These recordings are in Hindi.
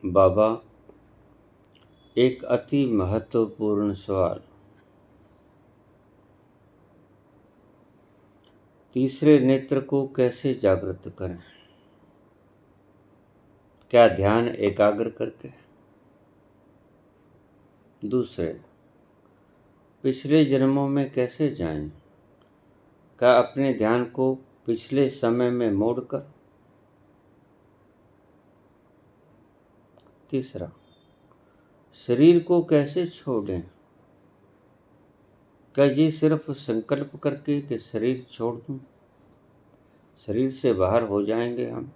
बाबा, एक अति महत्वपूर्ण सवाल। तीसरे नेत्र को कैसे जागृत करें? क्या ध्यान एकाग्र करके? दूसरे, पिछले जन्मों में कैसे जाएं? क्या अपने ध्यान को पिछले समय में मोड़कर? तीसरा, शरीर को कैसे छोड़ें? क्या ये सिर्फ संकल्प करके कि शरीर छोड़ दूं, शरीर से बाहर हो जाएंगे हम?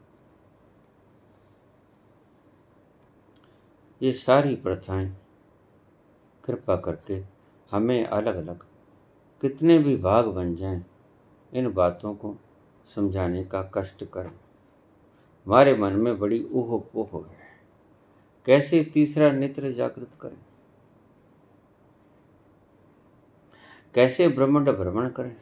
ये सारी प्रथाएं कृपा करके हमें अलग अलग कितने भी भाग बन जाएं, इन बातों को समझाने का कष्ट करें। हमारे मन में बड़ी ऊह पोह है। कैसे तीसरा नेत्र जागृत करें? कैसे ब्रह्मांड भ्रमण करें?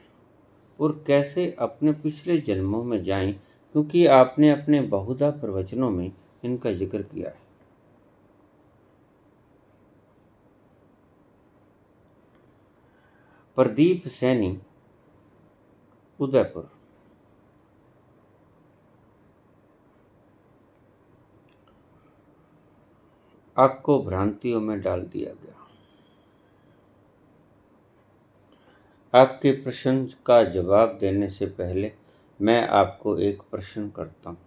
और कैसे अपने पिछले जन्मों में जाएं, क्योंकि आपने अपने बहुधा प्रवचनों में इनका जिक्र किया है। प्रदीप सैनी, उदयपुर। आपको भ्रांतियों में डाल दिया गया। आपके प्रश्न का जवाब देने से पहले मैं आपको एक प्रश्न करता हूं।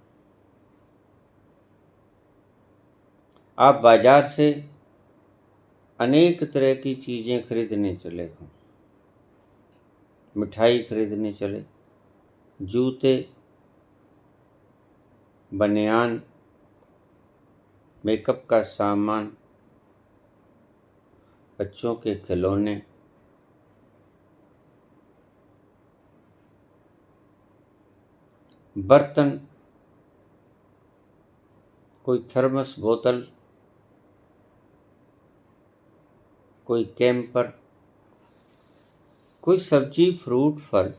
आप बाजार से अनेक तरह की चीजें खरीदने चले हो। मिठाई खरीदने चले, जूते, बनियान, मेकअप का सामान, बच्चों के खिलौने, बर्तन, कोई थर्मस बोतल, कोई कैंपर, कोई सब्जी, फ्रूट, फल,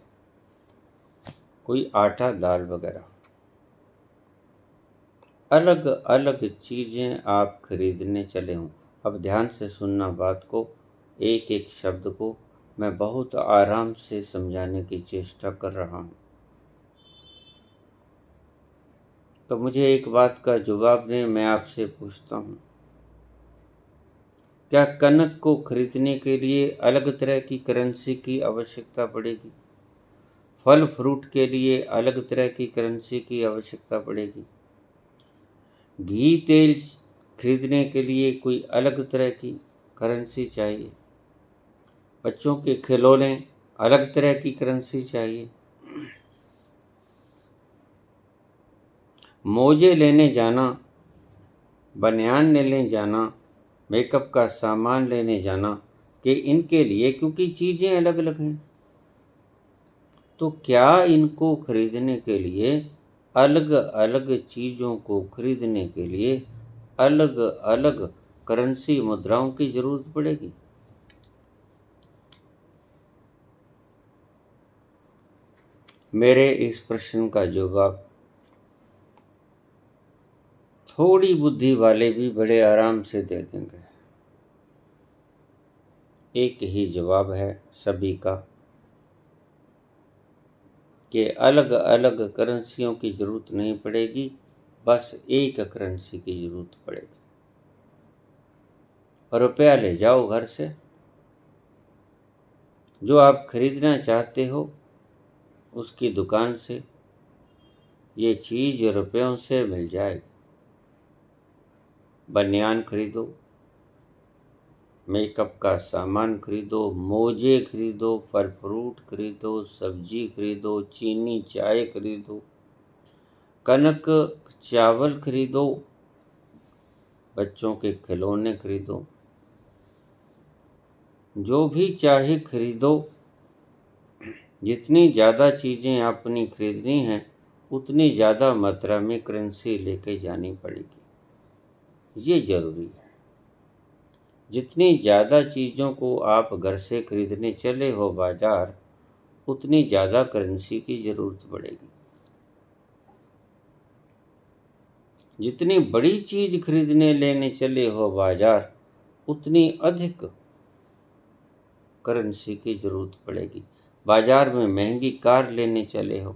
कोई आटा, दाल वगैरह। अलग अलग चीजें आप खरीदने चले हों। अब ध्यान से सुनना बात को, एक एक शब्द को मैं बहुत आराम से समझाने की चेष्टा कर रहा हूं। तो मुझे एक बात का जवाब दें। मैं आपसे पूछता हूं, क्या कनक को खरीदने के लिए अलग तरह की करेंसी की आवश्यकता पड़ेगी? फल फ्रूट के लिए अलग तरह की करेंसी की आवश्यकता पड़ेगी? घी तेल खरीदने के लिए कोई अलग तरह की करेंसी चाहिए? बच्चों के खिलौने अलग तरह की करेंसी चाहिए? मोजे लेने जाना, बनियान लेने जाना, मेकअप का सामान लेने जाना, कि इनके लिए क्योंकि चीज़ें अलग अलग हैं, तो क्या इनको खरीदने के लिए अलग अलग चीज़ों को खरीदने के लिए अलग अलग करेंसी मुद्राओं की जरूरत पड़ेगी? मेरे इस प्रश्न का जवाब थोड़ी बुद्धि वाले भी बड़े आराम से दे देंगे। एक ही जवाब है सभी का कि अलग अलग करेंसियों की जरूरत नहीं पड़ेगी, बस एक करेंसी की जरूरत पड़ेगी। रुपया ले जाओ घर से, जो आप खरीदना चाहते हो उसकी दुकान से ये चीज रुपयों से मिल जाएगी। बनियान खरीदो, मेकअप का सामान खरीदो, मोजे खरीदो, फल फ्रूट खरीदो, सब्जी खरीदो, चीनी चाय खरीदो, कनक चावल खरीदो, बच्चों के खिलौने खरीदो, जो भी चाहे खरीदो। जितनी ज़्यादा चीज़ें आपने खरीदनी हैं उतनी ज़्यादा मात्रा में करेंसी लेके जानी पड़ेगी। ये ज़रूरी है। जितनी ज़्यादा चीज़ों को आप घर से खरीदने चले हो बाज़ार, उतनी ज़्यादा करेंसी की ज़रूरत पड़ेगी। जितनी बड़ी चीज खरीदने लेने चले हो बाजार, उतनी अधिक करेंसी की जरूरत पड़ेगी। बाजार में महंगी कार लेने चले हो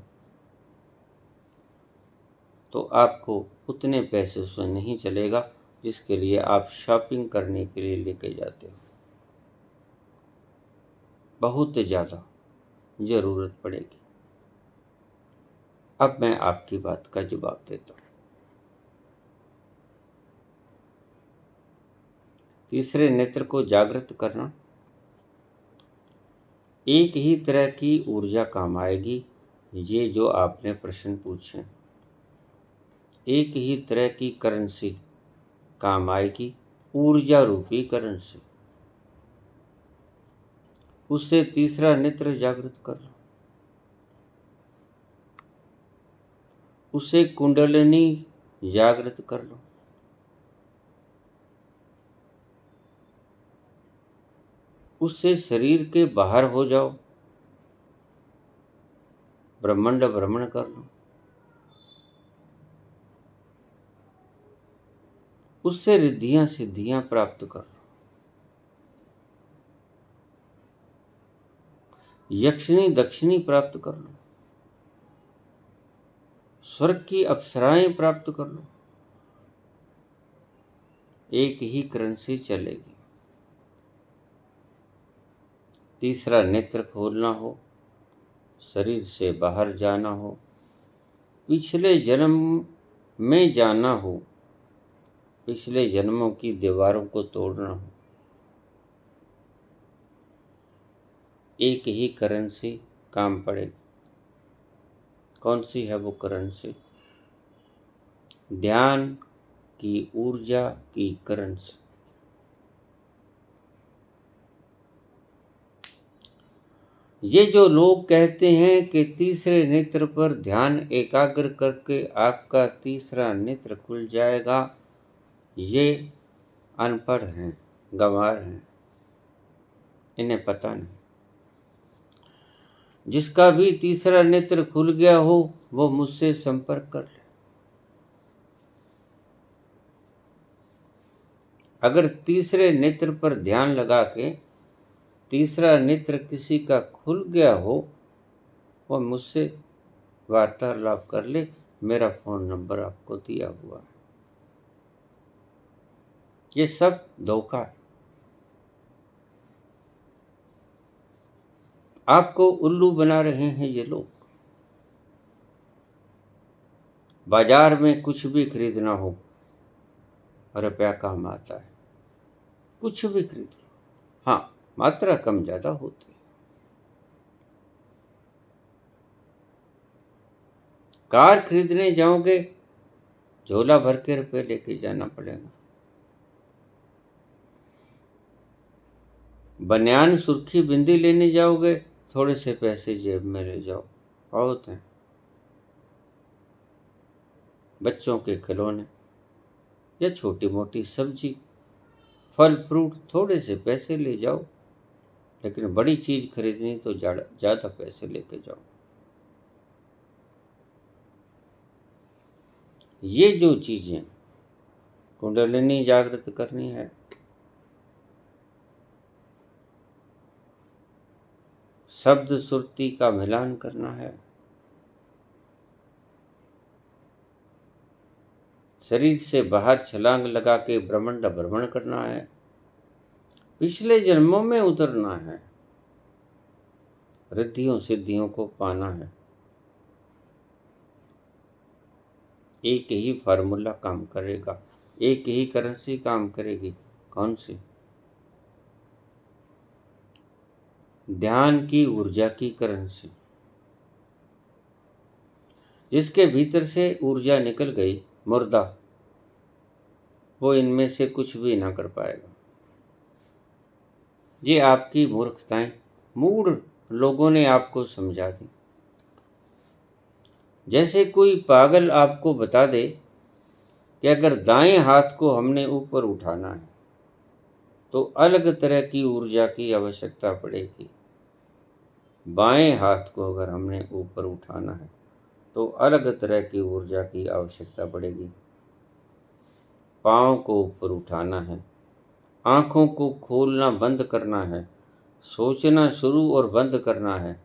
तो आपको उतने पैसे से नहीं चलेगा जिसके लिए आप शॉपिंग करने के लिए लेके जाते हो। बहुत ज़्यादा ज़रूरत पड़ेगी। अब मैं आपकी बात का जवाब देता हूँ। तीसरे नेत्र को जागृत करना। एक ही तरह की ऊर्जा काम आएगी। ये जो आपने प्रश्न पूछे, एक ही तरह की करेंसी काम आएगी, ऊर्जा रूपी करेंसी। उससे तीसरा नेत्र जागृत कर लो। उसे कुंडलिनी जागृत कर लो। उससे शरीर के बाहर हो जाओ, ब्रह्मांड भ्रमण कर लो। उससे रिद्धियां सिद्धियां प्राप्त कर लो। यक्षिणी दक्षिणी प्राप्त कर लो। स्वर्ग की अप्सराएं प्राप्त कर लो। एक ही करेंसी चलेगी। तीसरा नेत्र खोलना हो, शरीर से बाहर जाना हो, पिछले जन्म में जाना हो, पिछले जन्मों की दीवारों को तोड़ना हो, एक ही करेंसी काम पड़ेगी। कौन सी है वो करेंसी? ध्यान की ऊर्जा की करेंसी। ये जो लोग कहते हैं कि तीसरे नेत्र पर ध्यान एकाग्र करके आपका तीसरा नेत्र खुल जाएगा, ये अनपढ़ हैं, गंवार हैं, इन्हें पता नहीं। जिसका भी तीसरा नेत्र खुल गया हो वो मुझसे संपर्क कर ले। अगर तीसरे नेत्र पर ध्यान लगा के तीसरा नेत्र किसी का खुल गया हो, वह मुझसे वार्तालाप कर ले। मेरा फोन नंबर आपको दिया हुआ है। ये सब धोखा है। आपको उल्लू बना रहे हैं ये लोग। बाजार में कुछ भी खरीदना हो, रुपया काम आता है। कुछ भी खरीद लो, हाँ, मात्रा कम ज्यादा होती है। कार खरीदने जाओगे, झोला भर के रुपये लेके जाना पड़ेगा। बनियान सुर्खी बिंदी लेने जाओगे, थोड़े से पैसे जेब में ले जाओ, बहुत हैं। बच्चों के खिलौने या छोटी मोटी सब्जी, फल फ्रूट, थोड़े से पैसे ले जाओ। लेकिन बड़ी चीज खरीदनी तो ज्यादा पैसे लेके जाओ। ये जो चीजें कुंडलिनी जागृत करनी है, शब्द सुरती का मिलान करना है, शरीर से बाहर छलांग लगा के ब्रह्मांड भ्रमण करना है, पिछले जन्मों में उतरना है, रिद्धियों सिद्धियों को पाना है। एक ही फार्मूला काम करेगा, एक ही करेंसी काम करेगी। कौन सी? ध्यान की ऊर्जा की करेंसी। जिसके भीतर से ऊर्जा निकल गई, मुर्दा, वो इनमें से कुछ भी ना कर पाएगा। ये आपकी मूर्खताएं मूढ़ लोगों ने आपको समझा दी। जैसे कोई पागल आपको बता दे कि अगर दाएं हाथ को हमने ऊपर उठाना है तो अलग तरह की ऊर्जा की आवश्यकता पड़ेगी, बाएं हाथ को अगर हमने ऊपर उठाना है तो अलग तरह की ऊर्जा की आवश्यकता पड़ेगी। पाँव को ऊपर उठाना है, आँखों को खोलना बंद करना है, सोचना शुरू और बंद करना है।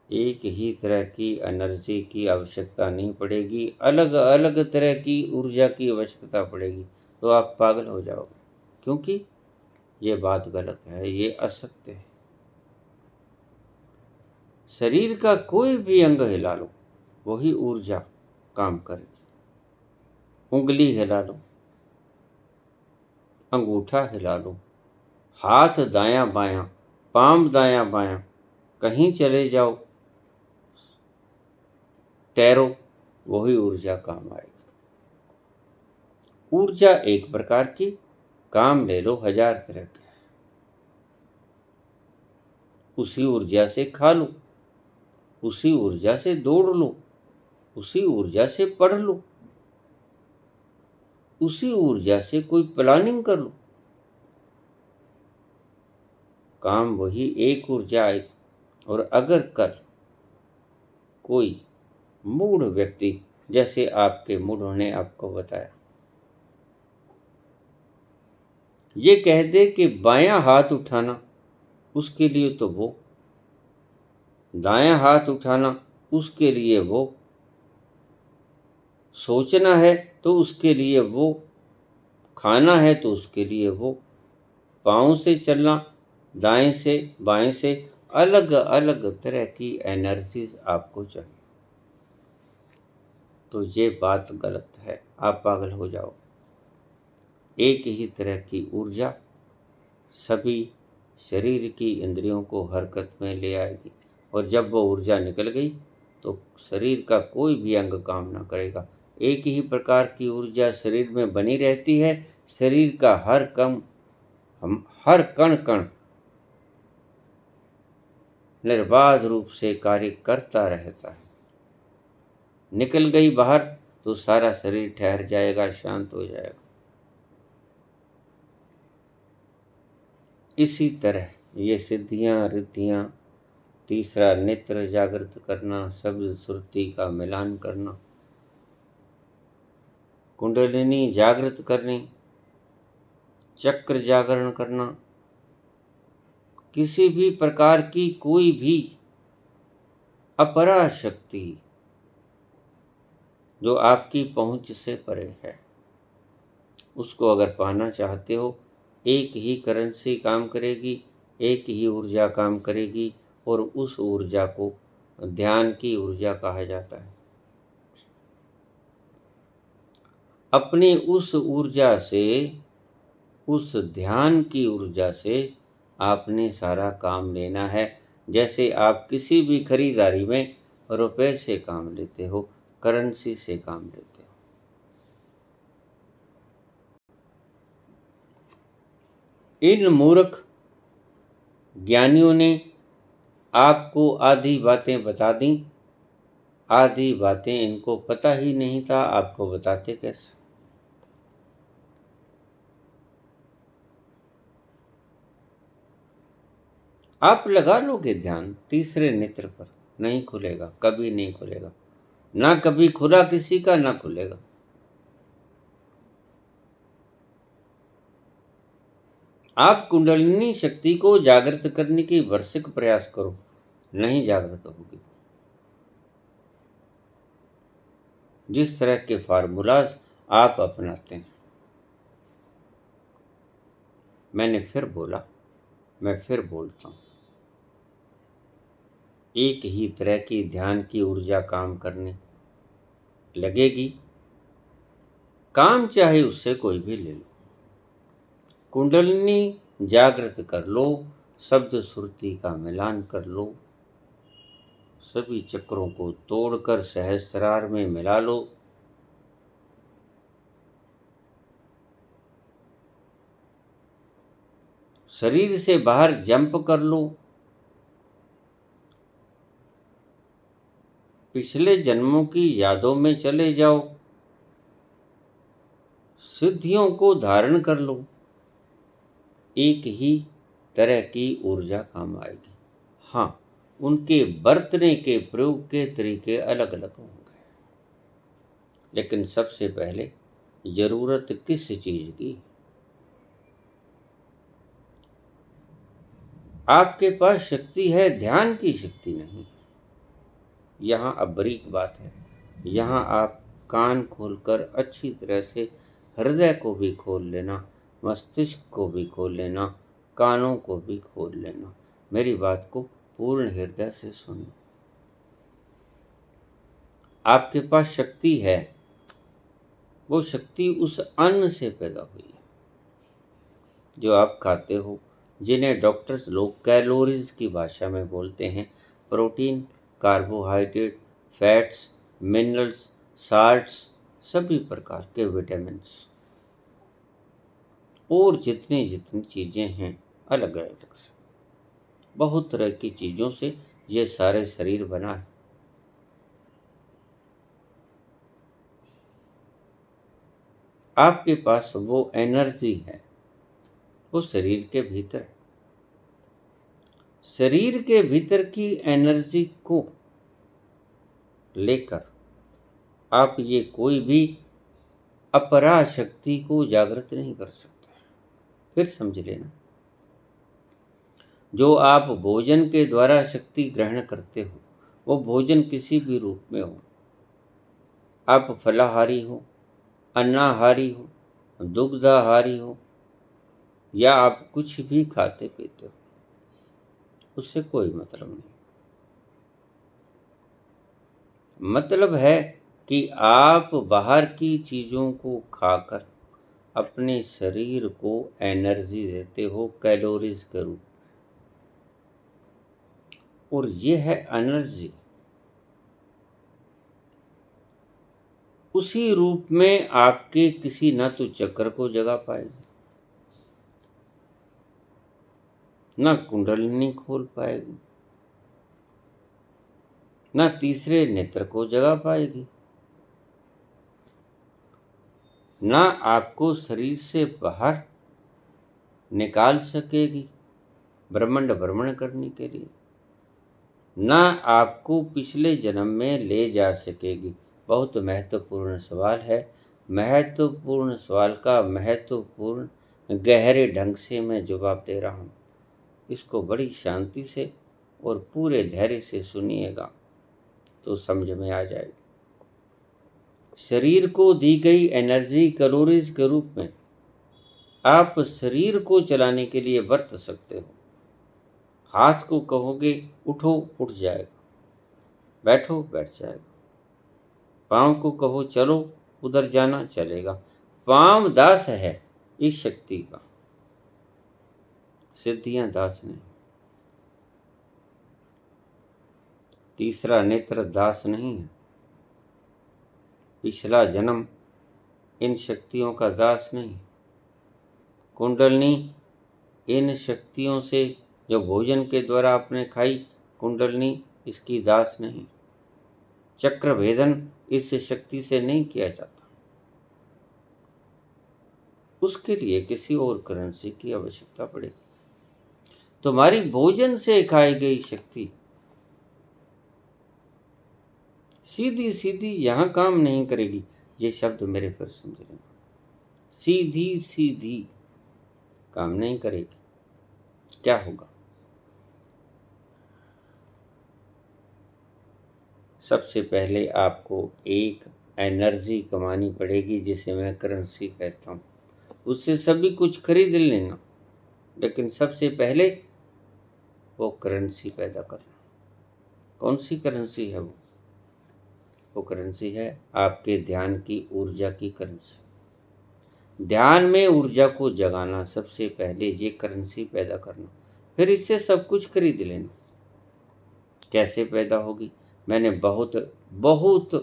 एक ही तरह की एनर्जी की आवश्यकता नहीं पड़ेगी, अलग अलग तरह की ऊर्जा की आवश्यकता पड़ेगी, तो आप पागल हो जाओगे, क्योंकि ये बात गलत है, ये असत्य है। शरीर का कोई भी अंग हिला लो, वही ऊर्जा काम करेगी। उंगली हिला लो, अंगूठा हिला लो, हाथ दायां बायां, पाम दायां बायां, कहीं चले जाओ, तैरो, वही ऊर्जा काम आएगी। ऊर्जा एक प्रकार की, काम ले लो 1000 तरह के। उसी ऊर्जा से खा लो, उसी ऊर्जा से दौड़ लो, उसी ऊर्जा से पढ़ लो, उसी ऊर्जा से कोई प्लानिंग कर लो। काम वही एक ऊर्जा आएगी। और अगर कल कोई मूढ़ व्यक्ति, जैसे आपके मूढ़ों ने आपको बताया, ये कह दे कि बायां हाथ उठाना, उसके लिए तो वो, दायां हाथ उठाना, उसके लिए वो, सोचना है तो उसके लिए वो, खाना है तो उसके लिए वो, पाँव से चलना, दाएं से बाएं से, अलग अलग तरह की एनर्जीज आपको चाहिए। तो ये बात गलत है, आप पागल हो जाओ। एक ही तरह की ऊर्जा सभी शरीर की इंद्रियों को हरकत में ले आएगी, और जब वो ऊर्जा निकल गई तो शरीर का कोई भी अंग काम ना करेगा। एक ही प्रकार की ऊर्जा शरीर में बनी रहती है। शरीर का हर कण कण निर्बाध रूप से कार्य करता रहता है। निकल गई बाहर तो सारा शरीर ठहर जाएगा, शांत हो जाएगा। इसी तरह ये सिद्धियां रिद्धियां, तीसरा नेत्र जागृत करना, शब्द सुरती का मिलान करना, कुंडलिनी जागृत करनी, चक्र जागरण करना, किसी भी प्रकार की कोई भी अपरा शक्ति जो आपकी पहुंच से परे है, उसको अगर पाना चाहते हो, एक ही करेंसी काम करेगी, एक ही ऊर्जा काम करेगी, और उस ऊर्जा को ध्यान की ऊर्जा कहा जाता है। अपनी उस ऊर्जा से, उस ध्यान की ऊर्जा से आपने सारा काम लेना है। जैसे आप किसी भी खरीदारी में रुपए से काम लेते हो, करेंसी से काम लेते हो। इन मूर्ख ज्ञानियों ने आपको आधी बातें बता दी, आधी बातें इनको पता ही नहीं था, आपको बताते कैसे। आप लगा लोगे ध्यान तीसरे नेत्र पर, नहीं खुलेगा, कभी नहीं खुलेगा, ना कभी खुला किसी का, ना खुलेगा। आप कुंडलिनी शक्ति को जागृत करने की भरसक प्रयास करो, नहीं जागृत होगी। जिस तरह के फार्मूलाज आप अपनाते हैं, मैंने फिर बोला, मैं फिर बोलता हूं, एक ही तरह की ध्यान की ऊर्जा काम करने लगेगी। काम चाहे उससे कोई भी ले लो, कुंडलिनी जागृत कर लो, शब्द सुरती का मिलान कर लो, सभी चक्रों को तोड़कर सहस्रार में मिला लो। शरीर से बाहर जंप कर लो, पिछले जन्मों की यादों में चले जाओ, सिद्धियों को धारण कर लो। एक ही तरह की ऊर्जा काम आएगी। हाँ, उनके बरतने के प्रयोग के तरीके अलग अलग होंगे। लेकिन सबसे पहले जरूरत किस चीज की? आपके पास शक्ति है, ध्यान की शक्ति नहीं। यहाँ अब बारीक बात है, यहाँ आप कान खोलकर अच्छी तरह से हृदय को भी खोल लेना, मस्तिष्क को भी खोल लेना, कानों को भी खोल लेना। मेरी बात को पूर्ण हृदय से सुनिए। आपके पास शक्ति है, वो शक्ति उस अन्न से पैदा हुई है जो आप खाते हो, जिन्हें डॉक्टर्स लोग कैलोरीज की भाषा में बोलते हैं। Protein, carbohydrate, fats, minerals, salts, सभी प्रकार के विटामिन्स और जितनी जितनी चीज़ें हैं अलग अलग से, बहुत तरह की चीज़ों से ये सारे शरीर बना है। आपके पास वो एनर्जी है, वो शरीर के भीतर है। शरीर के भीतर की एनर्जी को लेकर आप ये कोई भी अपरा शक्ति को जागृत नहीं कर सकते। फिर समझ लेना, जो आप भोजन के द्वारा शक्ति ग्रहण करते हो, वो भोजन किसी भी रूप में हो। आप फलाहारी हो, अन्नाहारी हो, दुग्धाहारी हो, या आप कुछ भी खाते पीते हो, उससे कोई मतलब नहीं। मतलब है कि आप बाहर की चीज़ों को खाकर अपने शरीर को एनर्जी देते हो कैलोरीज के रूप, और ये है एनर्जी। उसी रूप में आपके किसी न तो चक्र को जगा पाएगी, न कुंडलिनी खोल पाएगी, न तीसरे नेत्र को जगा पाएगी, न आपको शरीर से बाहर निकाल सकेगी ब्रह्मांड भ्रमण करने के लिए, न आपको पिछले जन्म में ले जा सकेगी। बहुत महत्वपूर्ण सवाल है। महत्वपूर्ण सवाल का महत्वपूर्ण गहरे ढंग से मैं जवाब दे रहा हूँ। इसको बड़ी शांति से और पूरे धैर्य से सुनिएगा तो समझ में आ जाएगी। शरीर को दी गई एनर्जी कैलोरीज के रूप में आप शरीर को चलाने के लिए बरत सकते हो। हाथ को कहोगे उठो, उठ जाएगा, बैठो, बैठ जाएगा। पाँव को कहो चलो, उधर जाना, चलेगा। पाँव दास है इस शक्ति का, सिद्धियां दास नहीं। तीसरा नेत्र दास नहीं है। पिछला जन्म इन शक्तियों का दास नहीं। कुंडलनी इन शक्तियों से जो भोजन के द्वारा आपने खाई, कुंडलनी इसकी दास नहीं। चक्र भेदन इस शक्ति से नहीं किया जाता, उसके लिए किसी और करेंसी की आवश्यकता पड़ेगी। तुम्हारी भोजन से खाई गई शक्ति सीधी सीधी यहाँ काम नहीं करेगी। ये शब्द मेरे फिर समझ लेना, सीधी सीधी काम नहीं करेगी। क्या होगा? सबसे पहले आपको एक एनर्जी कमानी पड़ेगी जिसे मैं करेंसी कहता हूँ। उससे सभी कुछ खरीद लेना, लेकिन सबसे पहले वो करेंसी पैदा करना। कौन सी करेंसी है वो करेंसी है आपके ध्यान की ऊर्जा की करेंसी। ध्यान में ऊर्जा को जगाना, सबसे पहले ये करेंसी पैदा करना, फिर इससे सब कुछ खरीद लेना। कैसे पैदा होगी? मैंने बहुत बहुत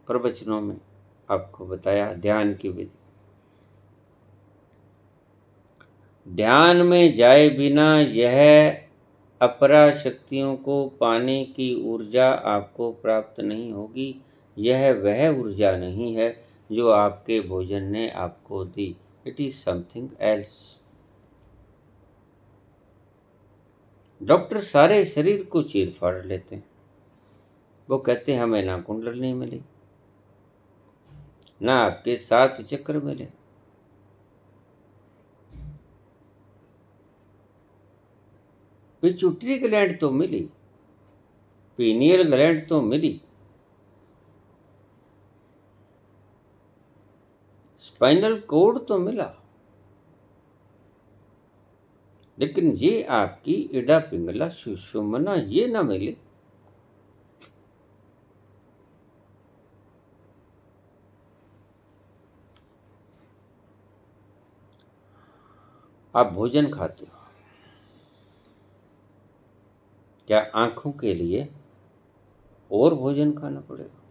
प्रवचनों में आपको बताया ध्यान की विधि। ध्यान में जाए बिना यह अपरा शक्तियों को पाने की ऊर्जा आपको प्राप्त नहीं होगी। यह वह ऊर्जा नहीं है जो आपके भोजन ने आपको दी। It is something else. Doctor सारे शरीर को चीर फाड़ लेते हैं। वो कहते हैं हमें ना कुंडल नहीं मिली, ना आपके 7 चक्र मिले। पिट्यूटरी ग्लैंड तो मिली, पीनियल ग्लैंड तो मिली, स्पाइनल कोड तो मिला, लेकिन ये आपकी इडा पिंगला सुषुम्ना ये ना मिले। आप भोजन खाते हो, क्या आंखों के लिए और भोजन खाना पड़ेगा,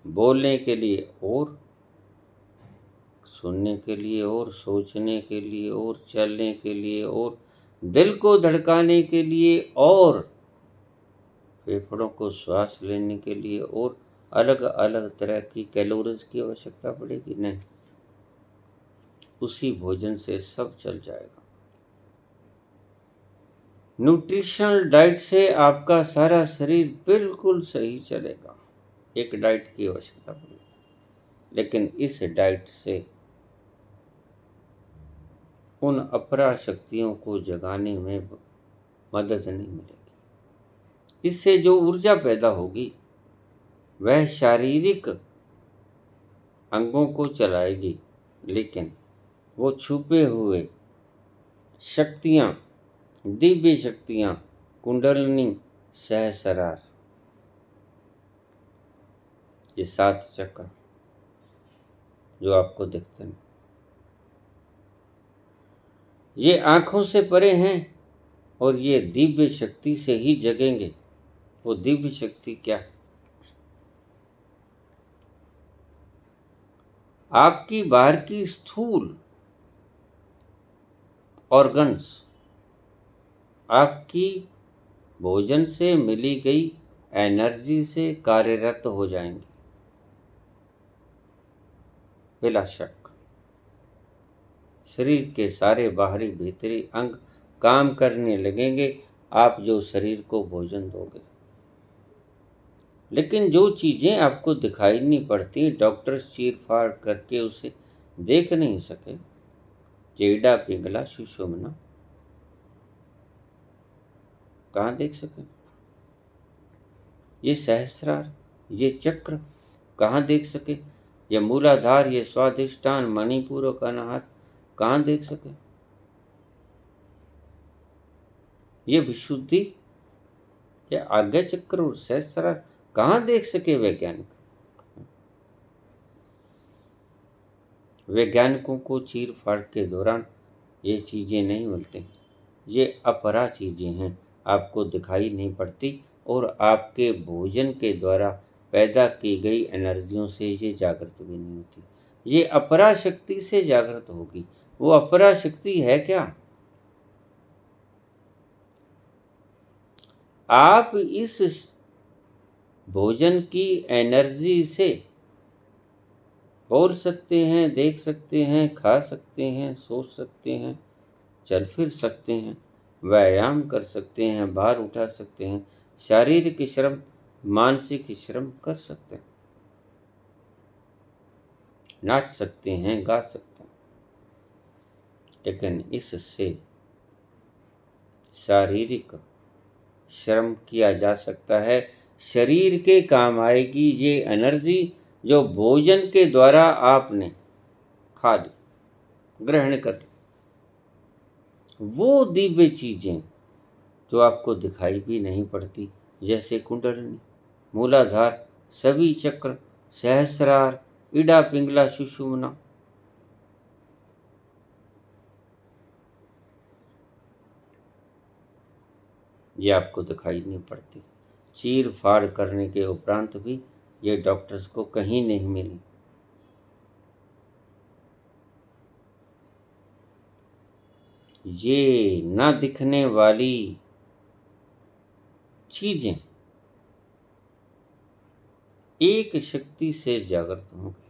बोलने के लिए और, सुनने के लिए और, सोचने के लिए और, चलने के लिए और, दिल को धड़काने के लिए और, फेफड़ों को श्वास लेने के लिए और, अलग अलग तरह की कैलोरीज की आवश्यकता पड़ेगी? नहीं, उसी भोजन से सब चल जाएगा। न्यूट्रिशनल डाइट से आपका सारा शरीर बिल्कुल सही चलेगा। एक डाइट की आवश्यकता पड़ेगी, लेकिन इस डाइट से उन अपरा शक्तियों को जगाने में मदद नहीं मिलेगी। इससे जो ऊर्जा पैदा होगी वह शारीरिक अंगों को चलाएगी, लेकिन वो छुपे हुए शक्तियाँ, दिव्य शक्तियाँ, कुंडलिनी, सहस्रार, ये 7 चक्र जो आपको दिखते हैं, ये आंखों से परे हैं और ये दिव्य शक्ति से ही जगेंगे। वो दिव्य शक्ति क्या है? आपकी बाहर की स्थूल ऑर्गन्स आपकी भोजन से मिली गई एनर्जी से कार्यरत हो जाएंगे, बिला शक। शरीर के सारे बाहरी भीतरी अंग काम करने लगेंगे आप जो शरीर को भोजन दोगे। लेकिन जो चीज़ें आपको दिखाई नहीं पड़ती, डॉक्टर चीर फाड़ करके उसे देख नहीं सके, इडा पिंगला सुषुम्ना कहाँ देख सके? ये सहस्रार, ये चक्र कहाँ देख सके? ये मूलाधार, ये स्वाधिष्ठान, मणिपुर और अनाहत कहाँ देख सके? ये विशुद्धि, ये आज्ञा चक्र और सहस्रार कहाँ देख सके वैज्ञानिक? वैज्ञानिकों को चीर फाड़ के दौरान ये चीज़ें नहीं मिलती, ये अपरा चीज़ें हैं, आपको दिखाई नहीं पड़ती और आपके भोजन के द्वारा पैदा की गई एनर्जियों से ये जागृत भी नहीं होती। ये अपरा शक्ति से जागृत होगी। वो अपरा शक्ति है क्या? आप इस भोजन की एनर्जी से बोल सकते हैं, देख सकते हैं, खा सकते हैं, सोच सकते हैं, चल फिर सकते हैं, व्यायाम कर सकते हैं, भार उठा सकते हैं, शारीरिक श्रम, मानसिक श्रम कर सकते हैं, नाच सकते हैं, गा सकते हैं। लेकिन इससे शारीरिक श्रम किया जा सकता है, शरीर के काम आएगी ये एनर्जी जो भोजन के द्वारा आपने खा ली, ग्रहण कर ली। वो दिव्य चीज़ें जो आपको दिखाई भी नहीं पड़ती, जैसे कुंडलिनी, मूलाधार, सभी चक्र, सहस्रार, इडा पिंगला सुषुम्ना, ये आपको दिखाई नहीं पड़ती। चीर फाड़ करने के उपरांत भी ये डॉक्टर्स को कहीं नहीं मिली। ये ना दिखने वाली चीजें एक शक्ति से जागृत होंगी।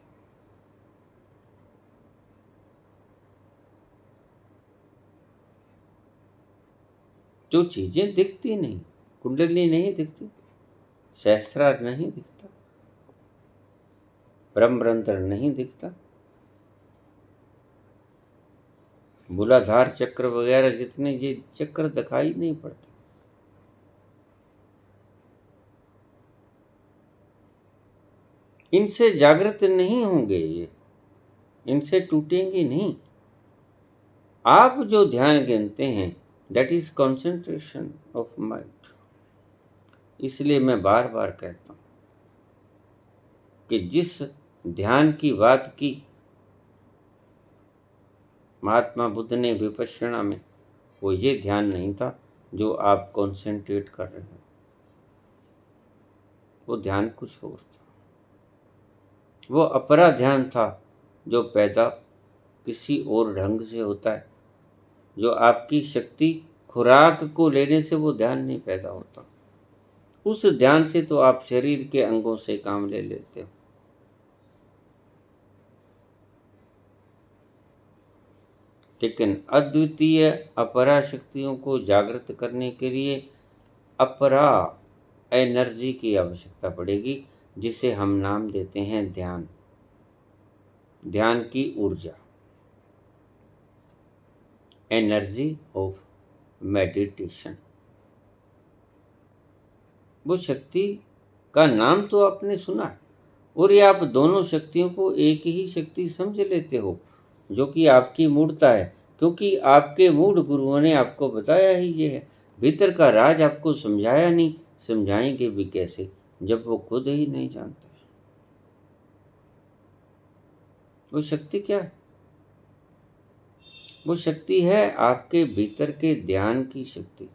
जो चीजें दिखती नहीं, कुंडली नहीं दिखती, सहस्रार नहीं दिखता, ब्रह्मरंध्र नहीं दिखता, मूलाधार चक्र वगैरह जितने ये चक्र दिखाई नहीं पड़ते। इनसे जागृत नहीं होंगे ये, इनसे टूटेंगे नहीं। आप जो ध्यान गिनते हैं that is concentration of mind. इसलिए मैं बार बार कहता हूं कि जिस ध्यान की बात की महात्मा बुद्ध ने विपश्यना में, वो ये ध्यान नहीं था जो आप कॉन्सेंट्रेट कर रहे हैं, वो ध्यान कुछ और था। वो अपरा ध्यान था जो पैदा किसी और ढंग से होता है, जो आपकी शक्ति खुराक को लेने से वो ध्यान नहीं पैदा होता। उस ध्यान से तो आप शरीर के अंगों से काम ले लेते हो। लेकिन अद्वितीय अपरा शक्तियों को जागृत करने के लिए अपरा एनर्जी की आवश्यकता पड़ेगी, जिसे हम नाम देते हैं ध्यान। ध्यान की ऊर्जा, एनर्जी ऑफ मेडिटेशन। वो शक्ति का नाम तो आपने सुना है, और ये आप दोनों शक्तियों को एक ही शक्ति समझ लेते हो, जो कि आपकी मूर्ता है, क्योंकि आपके मूढ़ गुरुओं ने आपको बताया ही ये है। भीतर का राज आपको समझाया नहीं, समझाएंगे भी कैसे जब वो खुद ही नहीं जानते। वो शक्ति क्या है? वो शक्ति है आपके भीतर के ध्यान की शक्ति।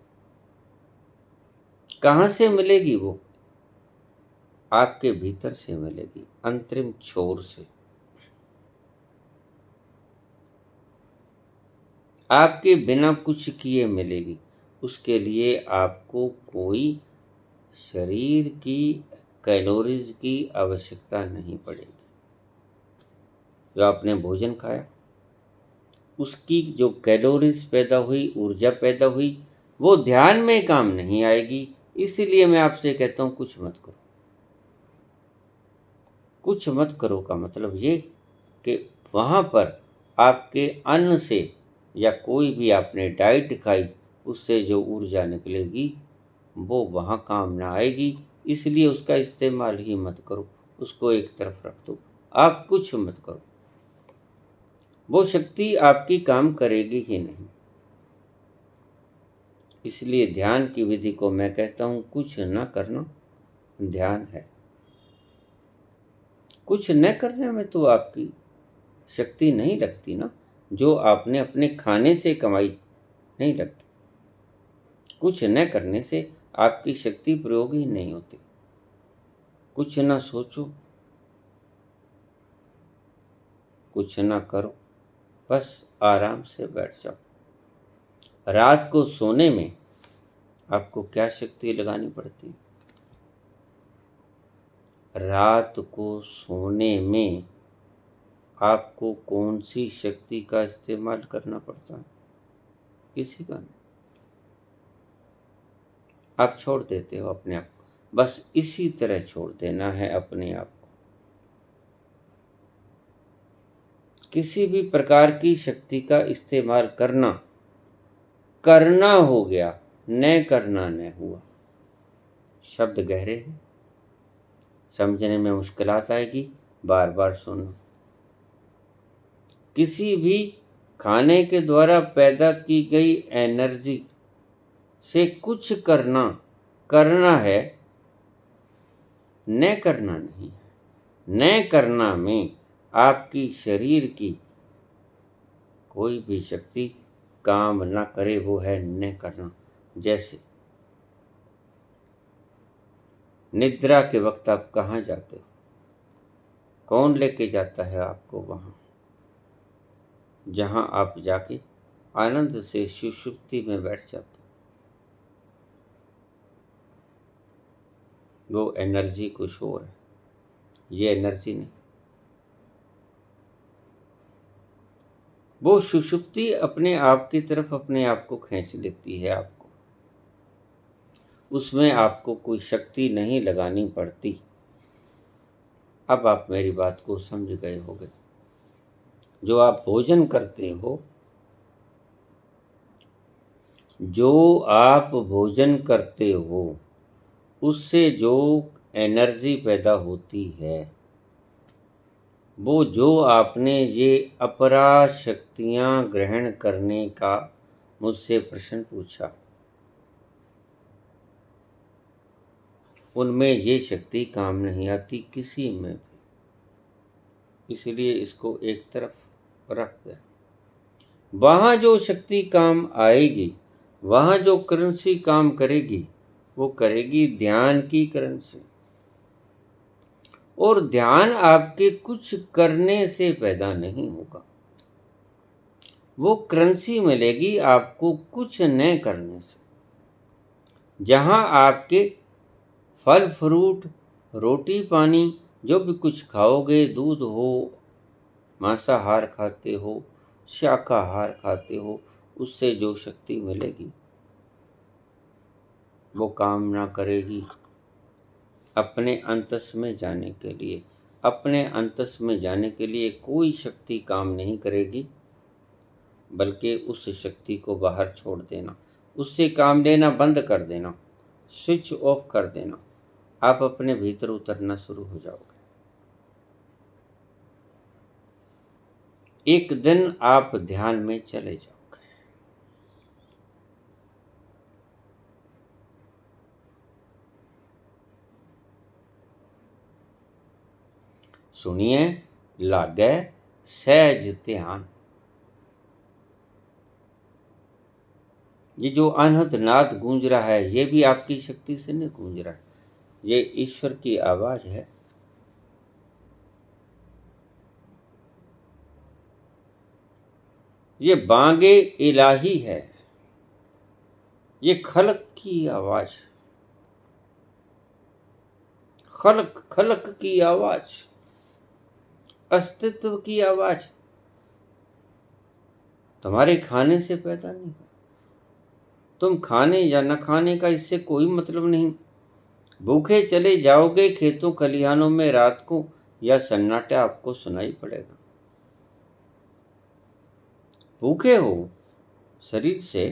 कहाँ से मिलेगी वो? आपके भीतर से मिलेगी, अंतरिम छोर से। आपके बिना कुछ किए मिलेगी। उसके लिए आपको कोई शरीर की कैलोरीज की आवश्यकता नहीं पड़ेगी। जो आपने भोजन खाया, उसकी जो कैलोरीज पैदा हुई, ऊर्जा पैदा हुई, वो ध्यान में काम नहीं आएगी। इसीलिए मैं आपसे कहता हूं कुछ मत करो। कुछ मत करो का मतलब ये कि वहाँ पर आपके अन्न से या कोई भी आपने डाइट खाई, उससे जो ऊर्जा निकलेगी वो वहाँ काम ना आएगी। इसलिए उसका इस्तेमाल ही मत करो, उसको एक तरफ रख दो। आप कुछ मत करो, वो शक्ति आपकी काम करेगी ही नहीं। इसलिए ध्यान की विधि को मैं कहता हूँ कुछ न करना ध्यान है। कुछ न करने में तो आपकी शक्ति नहीं लगती ना, जो आपने अपने खाने से कमाई नहीं लगती। कुछ न करने से आपकी शक्ति प्रयोग ही नहीं होती। कुछ न सोचो, कुछ न करो, बस आराम से बैठ जाओ। रात को सोने में आपको क्या शक्ति लगानी पड़ती है? रात को सोने में आपको कौन सी शक्ति का इस्तेमाल करना पड़ता है? किसी का नहीं। आप छोड़ देते हो अपने आप को, बस इसी तरह छोड़ देना है अपने आप को। किसी भी प्रकार की शक्ति का इस्तेमाल करना करना हो गया, न करना न हुआ। शब्द गहरे हैं, समझने में मुश्किलात आएगी, बार बार सुनो। किसी भी खाने के द्वारा पैदा की गई एनर्जी से कुछ करना करना है, न करना नहीं है। न करना में आपकी शरीर की कोई भी शक्ति काम ना करे, वो है न करना। जैसे निद्रा के वक्त आप कहाँ जाते हो? कौन लेके जाता है आपको वहाँ, जहाँ आप जाके आनंद से सुषुप्ति में बैठ जाते हो। वो एनर्जी कुछ और है, ये एनर्जी नहीं। वो सुषुप्ति अपने आप की तरफ अपने आप को खींच लेती है आपको। उसमें आपको कोई शक्ति नहीं लगानी पड़ती। अब आप मेरी बात को समझ गए होंगे। जो आप भोजन करते हो, जो आप भोजन करते हो, उससे जो एनर्जी पैदा होती है, वो जो आपने ये अपरा शक्तियाँ ग्रहण करने का मुझसे प्रश्न पूछा, उनमें ये शक्ति काम नहीं आती किसी में भी। इसलिए इसको एक तरफ रख दें। वहाँ जो शक्ति काम आएगी, वहाँ जो करेंसी काम करेगी, वो करेगी ध्यान की करेंसी। और ध्यान आपके कुछ करने से पैदा नहीं होगा, वो करेंसी मिलेगी आपको कुछ न करने से। जहाँ आपके फल फ्रूट, रोटी पानी, जो भी कुछ खाओगे, दूध हो, मांसाहार खाते हो, शाकाहार खाते हो, उससे जो शक्ति मिलेगी वो काम ना करेगी अपने अंतस में जाने के लिए। अपने अंतस में जाने के लिए कोई शक्ति काम नहीं करेगी, बल्कि उस शक्ति को बाहर छोड़ देना, उससे काम लेना बंद कर देना, स्विच ऑफ कर देना। आप अपने भीतर उतरना शुरू हो जाओगे। एक दिन आप ध्यान में चले जाओगे। सुनिए, लागे सहज ध्यान। ये जो अनहद नाद गूंज रहा है, ये भी आपकी शक्ति से नहीं गूंज रहा है, ये ईश्वर की आवाज है। ये बांगे इलाही है, ये खलक की आवाज, खलक खलक की आवाज, अस्तित्व की आवाज। तुम्हारे खाने से पैदा नहीं हो। तुम खाने या न खाने का इससे कोई मतलब नहीं। भूखे चले जाओगे खेतों खलिहानों में रात को, या सन्नाटा आपको सुनाई पड़ेगा। भूखे हो शरीर से,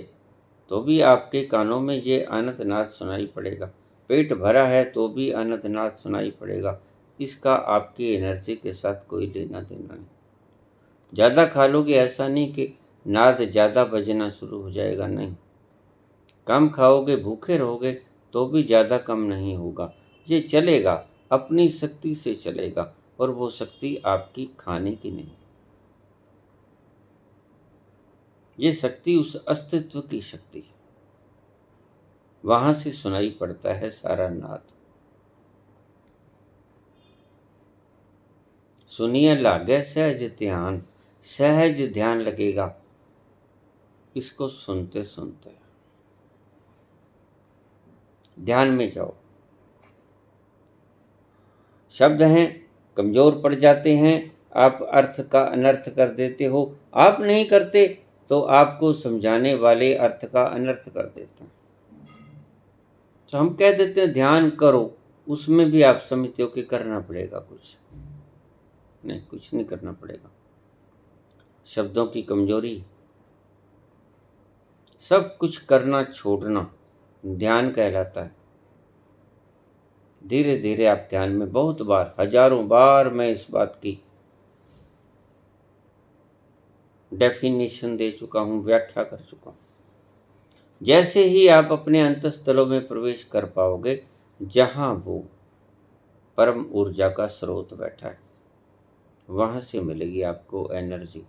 तो भी आपके कानों में ये अनंतनाद सुनाई पड़ेगा। पेट भरा है तो भी अनंतनाद सुनाई पड़ेगा। इसका आपकी एनर्जी के साथ कोई लेना देना नहीं। ज़्यादा खा लोगे ऐसा नहीं कि नाद ज़्यादा बजना शुरू हो जाएगा, नहीं। कम खाओगे, भूखे रहोगे, तो भी ज़्यादा कम नहीं होगा। ये चलेगा, अपनी शक्ति से चलेगा, और वो शक्ति आपकी खाने की नहीं। ये शक्ति उस अस्तित्व की शक्ति है। वहां से सुनाई पड़ता है सारा नाद। सुनिए, लागे सहज ध्यान। सहज ध्यान लगेगा इसको सुनते सुनते। ध्यान में जाओ। शब्द हैं, कमजोर पड़ जाते हैं, आप अर्थ का अनर्थ कर देते हो। आप नहीं करते तो आपको समझाने वाले अर्थ का अनर्थ कर देते हैं। तो हम कह देते हैं ध्यान करो, उसमें भी आप समझते हो कि करना पड़ेगा कुछ। नहीं, कुछ नहीं करना पड़ेगा। शब्दों की कमजोरी, सब कुछ करना छोड़ना ध्यान कहलाता है। धीरे धीरे आप ध्यान में, बहुत बार, हजारों बार मैं इस बात की डेफिनेशन दे चुका हूं, व्याख्या कर चुका हूं। जैसे ही आप अपने अंतस्थलों में प्रवेश कर पाओगे, जहां वो परम ऊर्जा का स्रोत बैठा है, वहां से मिलेगी आपको एनर्जी।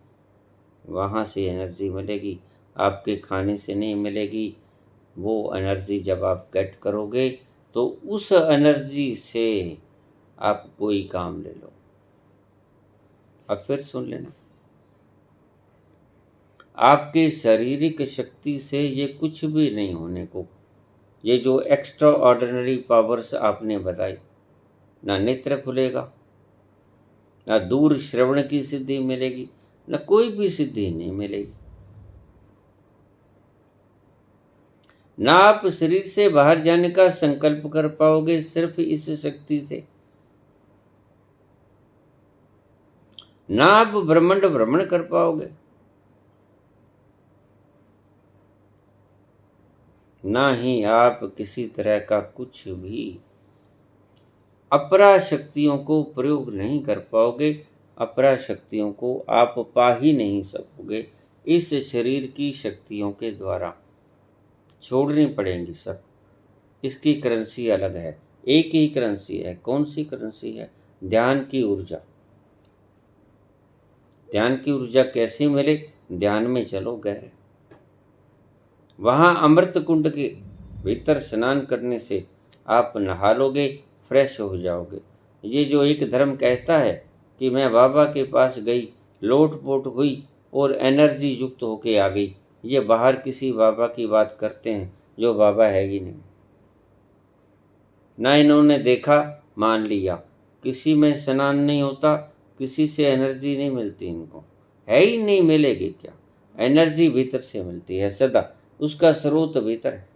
वहां से एनर्जी मिलेगी, आपके खाने से नहीं मिलेगी। वो एनर्जी जब आप गेट करोगे, तो उस एनर्जी से आप कोई काम ले लो। अब फिर सुन लेना, आपके शारीरिक शक्ति से ये कुछ भी नहीं होने को। ये जो एक्स्ट्रा ऑर्डिनरी पावर्स आपने बताई, ना नेत्र खुलेगा, ना दूर श्रवण की सिद्धि मिलेगी, ना कोई भी सिद्धि नहीं मिलेगी। ना आप शरीर से बाहर जाने का संकल्प कर पाओगे सिर्फ इस शक्ति से। ना आप ब्रह्मांड भ्रमण कर पाओगे, ना ही आप किसी तरह का कुछ भी अपरा शक्तियों को प्रयोग नहीं कर पाओगे। अपरा शक्तियों को आप पा ही नहीं सकोगे इस शरीर की शक्तियों के द्वारा, छोड़नी पड़ेंगी सब। इसकी करेंसी अलग है, एक ही करेंसी है। कौन सी करेंसी है? ध्यान की ऊर्जा। ध्यान की ऊर्जा कैसे मिले? ध्यान में चलो गहरे, वहाँ अमृत कुंड के भीतर स्नान करने से आप नहा लोगे, फ्रेश हो जाओगे। ये जो एक धर्म कहता है कि मैं बाबा के पास गई, लोटपोट हुई और एनर्जी युक्त होके आ गई, ये बाहर किसी बाबा की बात करते हैं जो बाबा है ही नहीं। ना इन्होंने देखा, मान लिया। किसी में स्नान नहीं होता, किसी से एनर्जी नहीं मिलती, इनको है ही नहीं, मिलेगी क्या? एनर्जी भीतर से मिलती है सदा, उसका स्रोत भीतर है।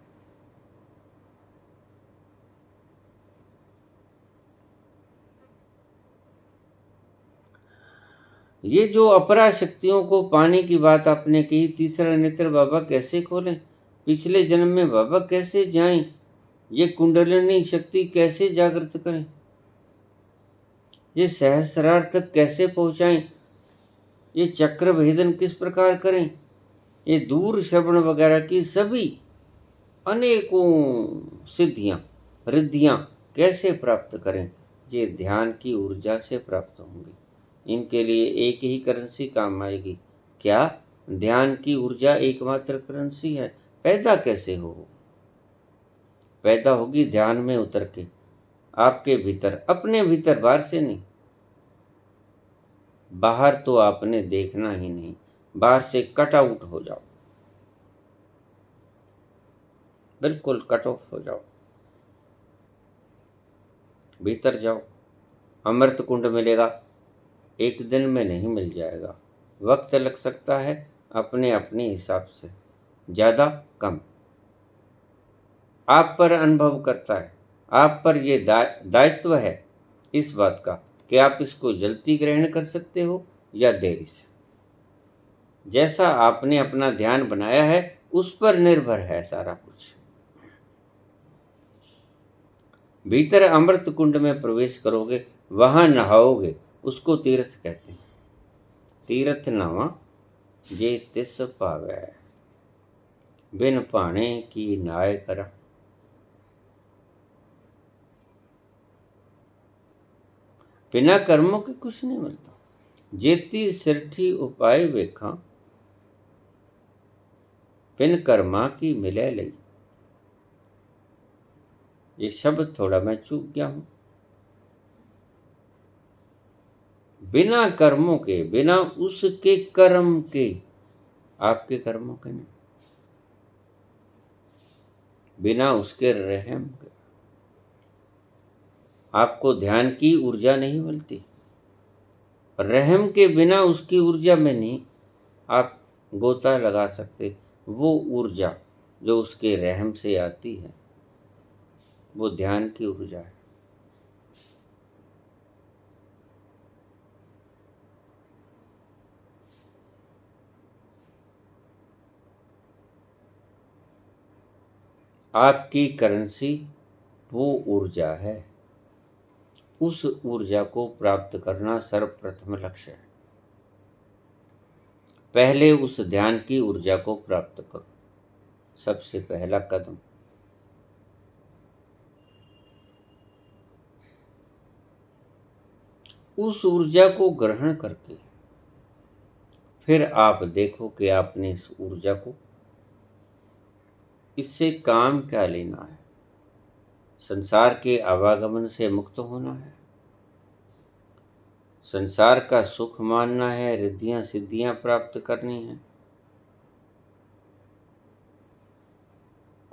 ये जो अपरा शक्तियों को पाने की बात आपने कही, तीसरा नेत्र बाबा कैसे खोलें? पिछले जन्म में बाबा कैसे जाएं? ये कुंडलिनी शक्ति कैसे जागृत करें? ये सहस्रार तक कैसे पहुंचाएं? ये चक्र भेदन किस प्रकार करें? ये दूर श्रवण वगैरह की सभी अनेकों सिद्धियां रिद्धियां कैसे प्राप्त करें? ये ध्यान की ऊर्जा से प्राप्त होंगी। इनके लिए एक ही करेंसी काम आएगी। क्या? ध्यान की ऊर्जा एकमात्र करेंसी है। पैदा कैसे हो? पैदा होगी ध्यान में उतर के, आपके भीतर, अपने भीतर, बाहर से नहीं। बाहर तो आपने देखना ही नहीं, बाहर से कट आउट हो जाओ, बिल्कुल कट ऑफ हो जाओ, भीतर जाओ। अमृत कुंड मिलेगा, एक दिन में नहीं मिल जाएगा, वक्त लग सकता है, अपने अपने हिसाब से, ज़्यादा कम आप पर अनुभव करता है। आप पर ये दायित्व है इस बात का कि आप इसको जल्दी ग्रहण कर सकते हो या देरी से। जैसा आपने अपना ध्यान बनाया है उस पर निर्भर है सारा कुछ। भीतर अमृत कुंड में प्रवेश करोगे, वहां नहाओगे, उसको तीर्थ कहते हैं। तीर्थ नहावा जे तिस पावै, बिन पाने की नाय करा। बिना कर्मों के कुछ नहीं मिलता। जेती सिरठी उपाय वेखा, बिन कर्मा की मिले लई। ये शब्द थोड़ा मैं चूक गया हूं। बिना कर्मों के, बिना उसके कर्म के, आपके कर्मों के नहीं, बिना उसके रहम के आपको ध्यान की ऊर्जा नहीं मिलती। रहम के बिना उसकी ऊर्जा में नहीं आप गोता लगा सकते। वो ऊर्जा जो उसके रहम से आती है वो ध्यान की ऊर्जा है। आपकी करेंसी वो ऊर्जा है। उस ऊर्जा को प्राप्त करना सर्वप्रथम लक्ष्य है। पहले उस ध्यान की ऊर्जा को प्राप्त करो, सबसे पहला कदम। उस ऊर्जा को ग्रहण करके फिर आप देखो कि आपने इस ऊर्जा को, इससे काम क्या लेना है। संसार के आवागमन से मुक्त होना है, संसार का सुख मानना है, रिद्धियां सिद्धियां प्राप्त करनी है,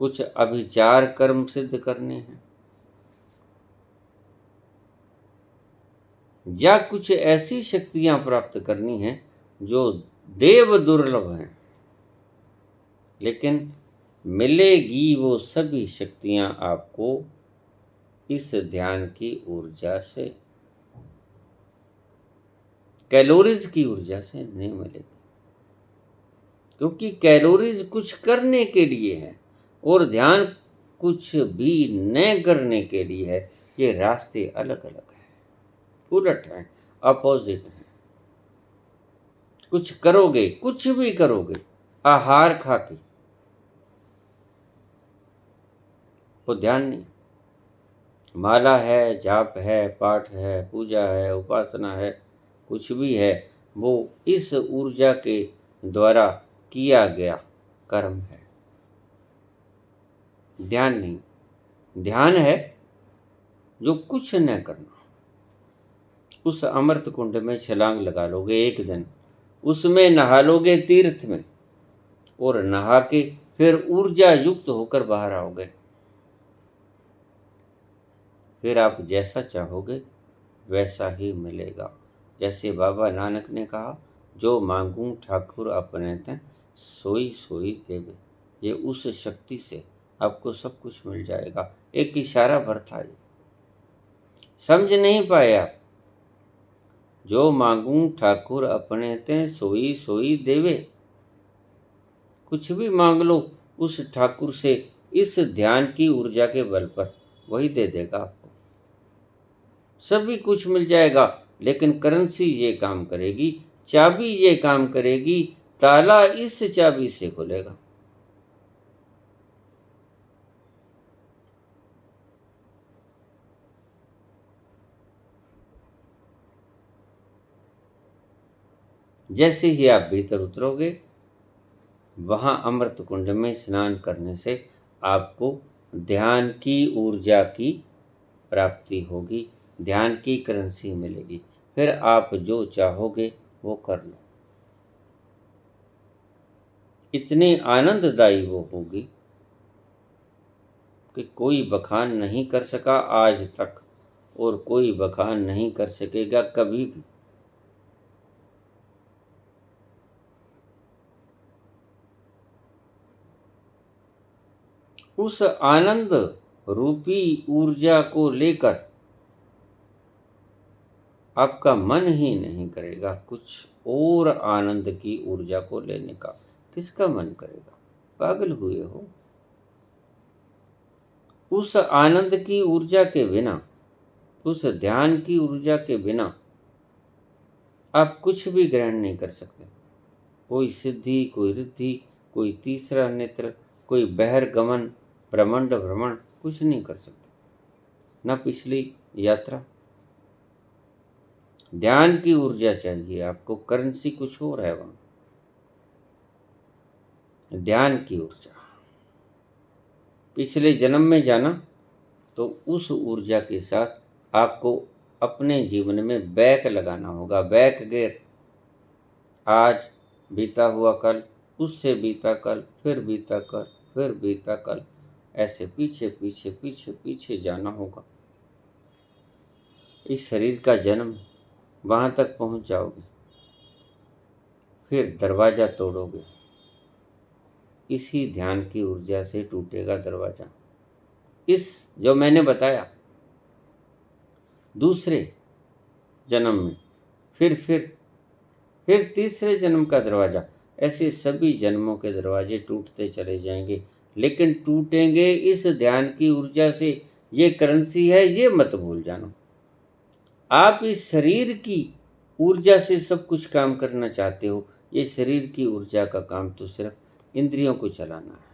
कुछ अभिचार कर्म सिद्ध करने हैं, या कुछ ऐसी शक्तियां प्राप्त करनी हैं जो देव दुर्लभ हैं, लेकिन मिलेगी वो सभी शक्तियां आपको इस ध्यान की ऊर्जा से। कैलोरीज की ऊर्जा से नहीं मिलेगी, क्योंकि कैलोरीज कुछ करने के लिए है और ध्यान कुछ भी न करने के लिए है। ये रास्ते अलग अलग हैं, उलट हैं, अपोजिट हैं। कुछ करोगे, कुछ भी करोगे आहार खा के, वो ध्यान नहीं। माला है, जाप है, पाठ है, पूजा है, उपासना है, कुछ भी है, वो इस ऊर्जा के द्वारा किया गया कर्म है, ध्यान नहीं। ध्यान है जो कुछ न करना। उस अमृत कुंड में छलांग लगा लोगे एक दिन, उसमें नहा लोगे तीर्थ में, और नहा के फिर ऊर्जा युक्त होकर बाहर आओगे। फिर आप जैसा चाहोगे वैसा ही मिलेगा। जैसे बाबा नानक ने कहा, जो मांगू ठाकुर अपने ते सोई सोई देवे। ये उस शक्ति से आपको सब कुछ मिल जाएगा। एक इशारा भर था, ये समझ नहीं पाए आप। जो मांगू ठाकुर अपने ते सोई सोई देवे। कुछ भी मांग लो उस ठाकुर से, इस ध्यान की ऊर्जा के बल पर, वही दे देगा आपको। सभी कुछ मिल जाएगा, लेकिन करेंसी ये काम करेगी, चाबी ये काम करेगी, ताला इस चाबी से खुलेगा। जैसे ही आप भीतर उतरोगे, वहां अमृत कुंड में स्नान करने से आपको ध्यान की ऊर्जा की प्राप्ति होगी, ध्यान की करेंसी मिलेगी। फिर आप जो चाहोगे वो कर लो। इतनी आनंददायी वो होगी कि कोई बखान नहीं कर सका आज तक, और कोई बखान नहीं कर सकेगा कभी भी। उस आनंद रूपी ऊर्जा को लेकर आपका मन ही नहीं करेगा कुछ और आनंद की ऊर्जा को लेने का। किसका मन करेगा? पागल हुए हो? उस आनंद की ऊर्जा के बिना, उस ध्यान की ऊर्जा के बिना आप कुछ भी ग्रहण नहीं कर सकते। कोई सिद्धि, कोई रिद्धि, कोई तीसरा नेत्र, कोई बहिर्गमन, ब्रह्मांड भ्रमण कुछ नहीं कर सकते। न पिछली यात्रा। ध्यान की ऊर्जा चाहिए आपको, करेंसी कुछ और है वहां। ध्यान की ऊर्जा। पिछले जन्म में जाना तो उस ऊर्जा के साथ आपको अपने जीवन में बैक लगाना होगा, बैक गेयर। आज बीता हुआ कल, उससे बीता कल, फिर बीता कल, फिर बीता कल, ऐसे पीछे पीछे पीछे पीछे जाना होगा। इस शरीर का जन्म, वहां तक पहुंच जाओगे, फिर दरवाजा तोड़ोगे। इसी ध्यान की ऊर्जा से टूटेगा दरवाजा। इस जो मैंने बताया, दूसरे जन्म में, फिर तीसरे जन्म का दरवाजा, ऐसे सभी जन्मों के दरवाजे टूटते चले जाएंगे, लेकिन टूटेंगे इस ध्यान की ऊर्जा से। ये करेंसी है, ये मत भूल जाना। आप इस शरीर की ऊर्जा से सब कुछ काम करना चाहते हो। ये शरीर की ऊर्जा का काम तो सिर्फ इंद्रियों को चलाना है।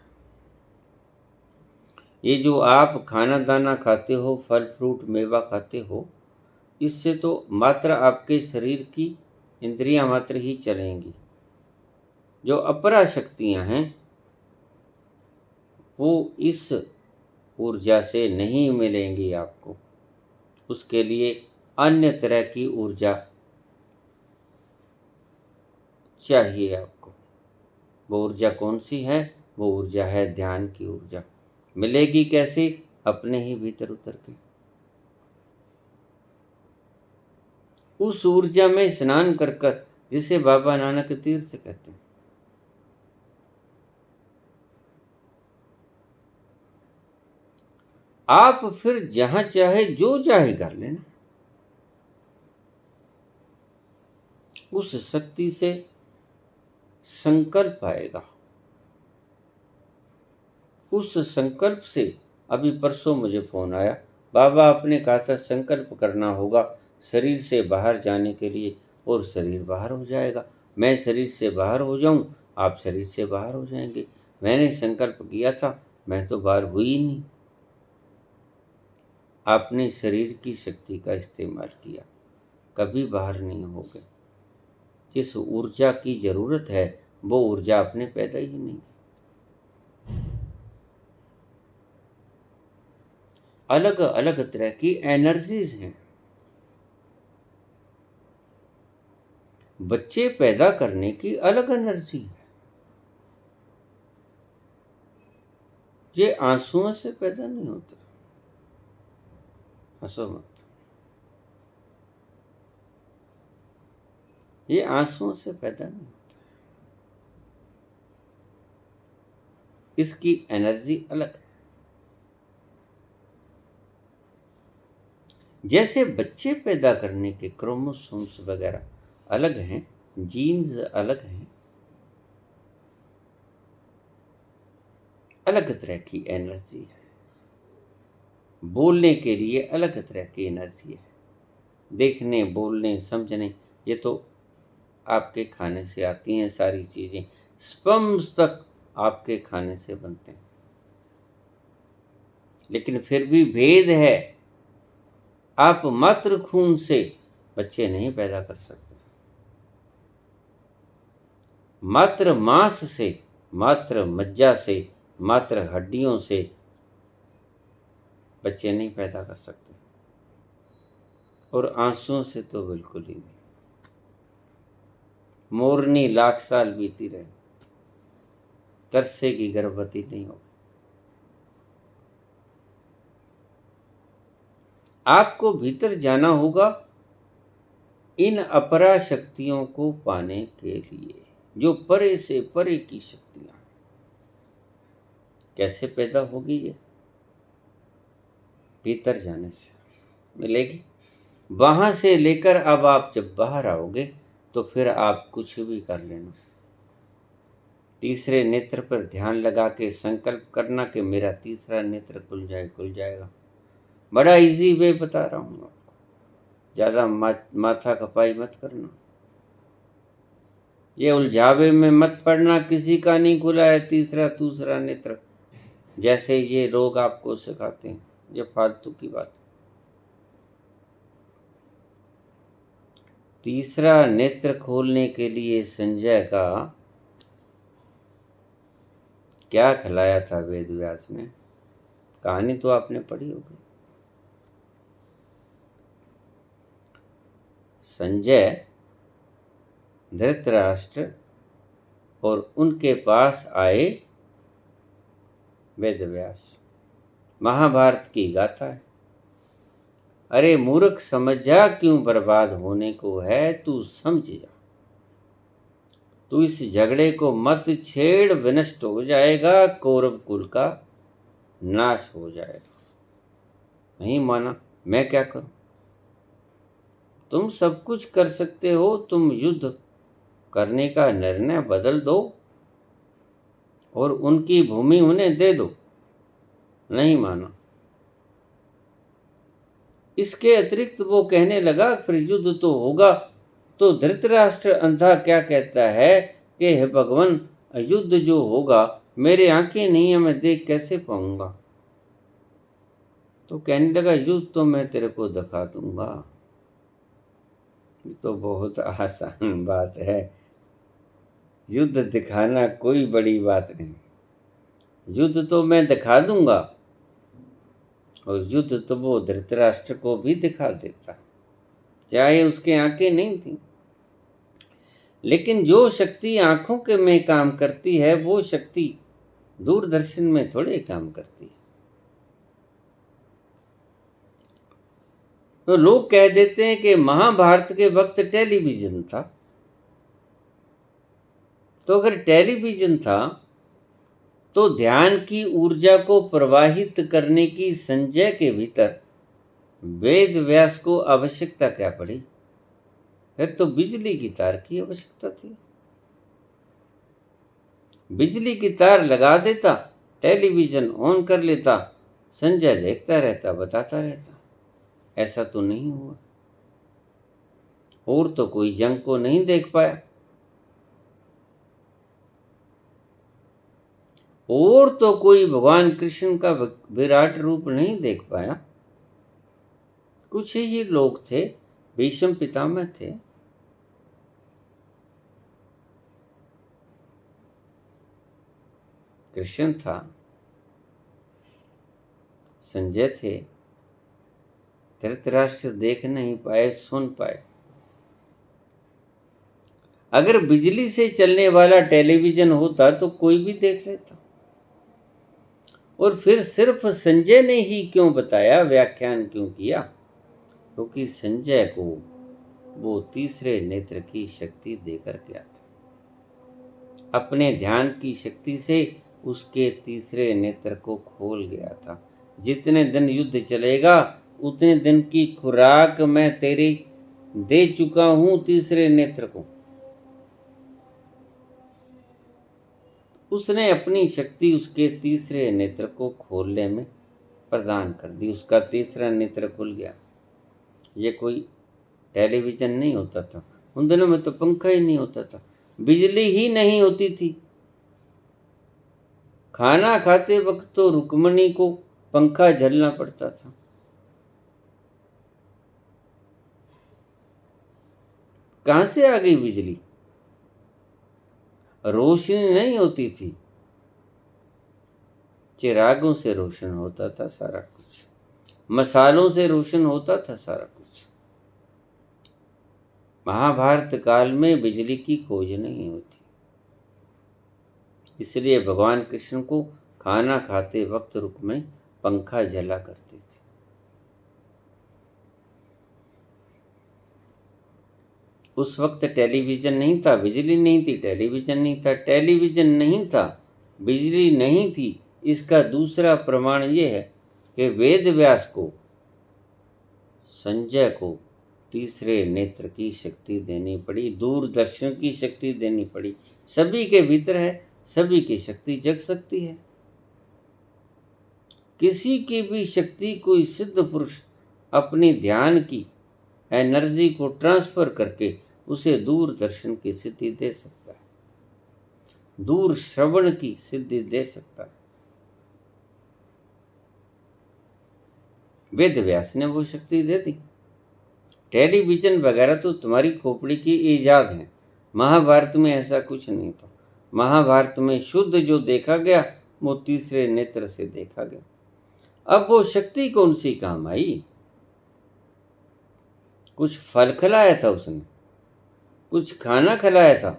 ये जो आप खाना दाना खाते हो, फल फ्रूट मेवा खाते हो, इससे तो मात्र आपके शरीर की इंद्रियां मात्र ही चलेंगी। जो अपरा शक्तियां हैं वो इस ऊर्जा से नहीं मिलेंगी आपको। उसके लिए अन्य तरह की ऊर्जा चाहिए आपको। वो ऊर्जा कौन सी है? वो ऊर्जा है ध्यान की ऊर्जा। मिलेगी कैसे? अपने ही भीतर उतर के। उस ऊर्जा में स्नान कर कर, जिसे बाबा नानक तीर्थ कहते हैं। आप फिर जहां चाहे जो चाहे कर लेना। उस शक्ति से संकल्प आएगा। उस संकल्प से अभी परसों मुझे फोन आया, बाबा आपने कहा था संकल्प करना होगा शरीर से बाहर जाने के लिए, और शरीर बाहर हो जाएगा। मैं शरीर से बाहर हो जाऊं, आप शरीर से बाहर हो जाएंगे। मैंने संकल्प किया था, मैं तो बाहर हुई ही नहीं। आपने शरीर की शक्ति का इस्तेमाल किया, कभी बाहर नहीं हो गए। जिस ऊर्जा की जरूरत है वो ऊर्जा आपने पैदा ही नहीं। अलग अलग तरह की एनर्जीज हैं। बच्चे पैदा करने की अलग एनर्जी है। ये आंसुओं से पैदा नहीं होता। हंसो मत। ये आंसुओं से पैदा नहीं होता। इसकी एनर्जी अलग है। जैसे बच्चे पैदा करने के क्रोमोसोम्स वगैरह अलग हैं, जीन्स अलग हैं, अलग तरह की एनर्जी है। बोलने के लिए अलग तरह की एनर्जी है। देखने, बोलने, समझने, ये तो आपके खाने से आती हैं सारी चीजें। स्पर्म्स तक आपके खाने से बनते हैं। लेकिन फिर भी भेद है। आप मात्र खून से बच्चे नहीं पैदा कर सकते। मात्र मांस से, मात्र मज्जा से, मात्र हड्डियों से बच्चे नहीं पैदा कर सकते। और आंसुओं से तो बिल्कुल ही नहीं। मोरनी लाख साल बीती रहे, तरसेगी गर्भवती नहीं होगी। आपको भीतर जाना होगा इन अपरा शक्तियों को पाने के लिए, जो परे से परे की शक्तियां। कैसे पैदा होगी ये? भीतर जाने से मिलेगी। वहां से लेकर अब आप जब बाहर आओगे तो फिर आप कुछ भी कर लेना। तीसरे नेत्र पर ध्यान लगा के संकल्प करना कि मेरा तीसरा नेत्र खुल जाएगा। बड़ा इजी वे बता रहा हूं आपको। ज्यादा माथा खपाई मत करना। ये उलझावे में मत पड़ना, किसी का नहीं खुला है तीसरा दूसरा नेत्र, जैसे ये लोग आपको सिखाते हैं। ये फालतू की बात है। तीसरा नेत्र खोलने के लिए संजय का क्या खिलाया था वेद व्यास ने? कहानी तो आपने पढ़ी होगी। संजय धृतराष्ट्र और उनके पास आए वेद व्यास। महाभारत की गाथा है। अरे मूर्ख, समझ जा क्यों बर्बाद होने को है, तू समझ जा। तू इस झगड़े को मत छेड़, विनष्ट हो जाएगा, कौरव कुल का नाश हो जाएगा। नहीं माना, मैं क्या करूं? तुम सब कुछ कर सकते हो, तुम युद्ध करने का निर्णय बदल दो और उनकी भूमि उन्हें दे दो। नहीं माना। इसके अतिरिक्त वो कहने लगा फिर युद्ध तो होगा। तो धृतराष्ट्र अंधा क्या कहता है कि हे भगवान, युद्ध जो होगा मेरे आंखें नहीं है, मैं देख कैसे पाऊंगा? तो कहने लगा युद्ध तो मैं तेरे को दिखा दूंगा। ये तो बहुत आसान बात है। युद्ध दिखाना कोई बड़ी बात नहीं। युद्ध तो मैं दिखा दूंगा। और युद्ध तो वो धृतराष्ट्र को भी दिखा देता, चाहे उसके आंखें नहीं थी। लेकिन जो शक्ति आंखों के में काम करती है वो शक्ति दूरदर्शन में थोड़े काम करती है। तो लोग कह देते हैं कि महाभारत के वक्त टेलीविजन था। तो अगर टेलीविजन था तो ध्यान की ऊर्जा को प्रवाहित करने की संजय के भीतर वेद व्यास को आवश्यकता क्या पड़ी? फिर तो बिजली की तार की आवश्यकता थी। बिजली की तार लगा देता, टेलीविजन ऑन कर लेता, संजय देखता रहता, बताता रहता। ऐसा तो नहीं हुआ। और तो कोई जंग को नहीं देख पाया, और तो कोई भगवान कृष्ण का विराट रूप नहीं देख पाया। कुछ ही लोग थे, भीष्म पितामह थे। कृष्ण था, संजय थे, धृतराष्ट्र देख नहीं पाए, सुन पाए। अगर बिजली से चलने वाला टेलीविजन होता तो कोई भी देख लेता। और फिर सिर्फ संजय ने ही क्यों बताया, व्याख्यान क्यों किया? क्योंकि संजय को वो तीसरे नेत्र की शक्ति देकर गया था। अपने ध्यान की शक्ति से उसके तीसरे नेत्र को खोल गया था। जितने दिन युद्ध चलेगा उतने दिन की खुराक मैं तेरी दे चुका हूं तीसरे नेत्र को। उसने अपनी शक्ति उसके तीसरे नेत्र को खोलने में प्रदान कर दी। उसका तीसरा नेत्र खुल गया। ये कोई टेलीविजन नहीं होता था, उन दिनों में तो पंखा ही नहीं होता था, बिजली ही नहीं होती थी। खाना खाते वक्त तो रुक्मणी को पंखा झलना पड़ता था। कहां से आ गई बिजली? रोशनी नहीं होती थी, चिरागों से रोशन होता था सारा कुछ, मसालों से रोशन होता था सारा कुछ। महाभारत काल में बिजली की खोज नहीं होती, इसलिए भगवान कृष्ण को खाना खाते वक्त रुक्मिणी पंखा जला करती थी। उस वक्त टेलीविजन नहीं था, बिजली नहीं थी, टेलीविजन नहीं था, टेलीविजन नहीं था, बिजली नहीं थी। इसका दूसरा प्रमाण यह है कि वेद व्यास को, संजय को तीसरे नेत्र की शक्ति देनी पड़ी, दूरदर्शन की शक्ति देनी पड़ी। सभी के भीतर है, सभी की शक्ति जग सकती है। किसी की भी शक्ति कोई सिद्ध पुरुष अपनी ध्यान की एनर्जी को ट्रांसफर करके उसे दूरदर्शन की सिद्धि दे सकता है, दूर श्रवण की सिद्धि दे सकता है। वेद व्यास ने वो शक्ति दे दी। टेलीविजन वगैरह तो तुम्हारी खोपड़ी की इजाद है। महाभारत में ऐसा कुछ नहीं था। महाभारत में शुद्ध जो देखा गया वो तीसरे नेत्र से देखा गया। अब वो शक्ति कौन सी काम आई? कुछ फल खिलाया था उसने, कुछ खाना खिलाया था?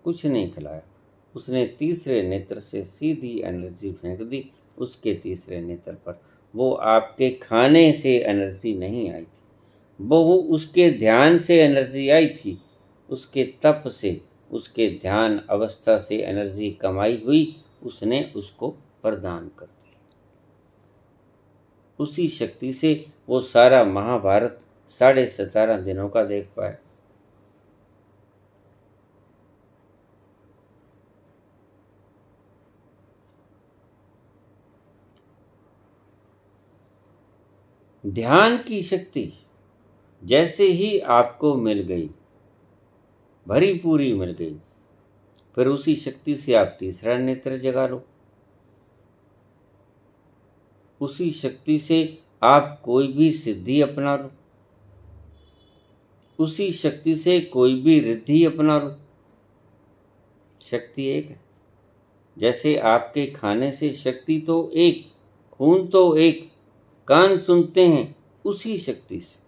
कुछ नहीं खिलाया। उसने तीसरे नेत्र से सीधी एनर्जी फेंक दी उसके तीसरे नेत्र पर। वो आपके खाने से एनर्जी नहीं आई थी, वो उसके ध्यान से एनर्जी आई थी। उसके तप से, उसके ध्यान अवस्था से एनर्जी कमाई हुई, उसने उसको प्रदान कर दी। उसी शक्ति से वो सारा महाभारत 17.5 दिनों का देख पाए। ध्यान की शक्ति जैसे ही आपको मिल गई, भरी पूरी मिल गई, फिर उसी शक्ति से आप तीसरा नेत्र जगा लो। उसी शक्ति से आप कोई भी सिद्धि अपना लो, उसी शक्ति से कोई भी रिद्धि अपना लो। शक्ति एक है। जैसे आपके खाने से शक्ति तो एक, खून तो एक, कान सुनते हैं उसी शक्ति से।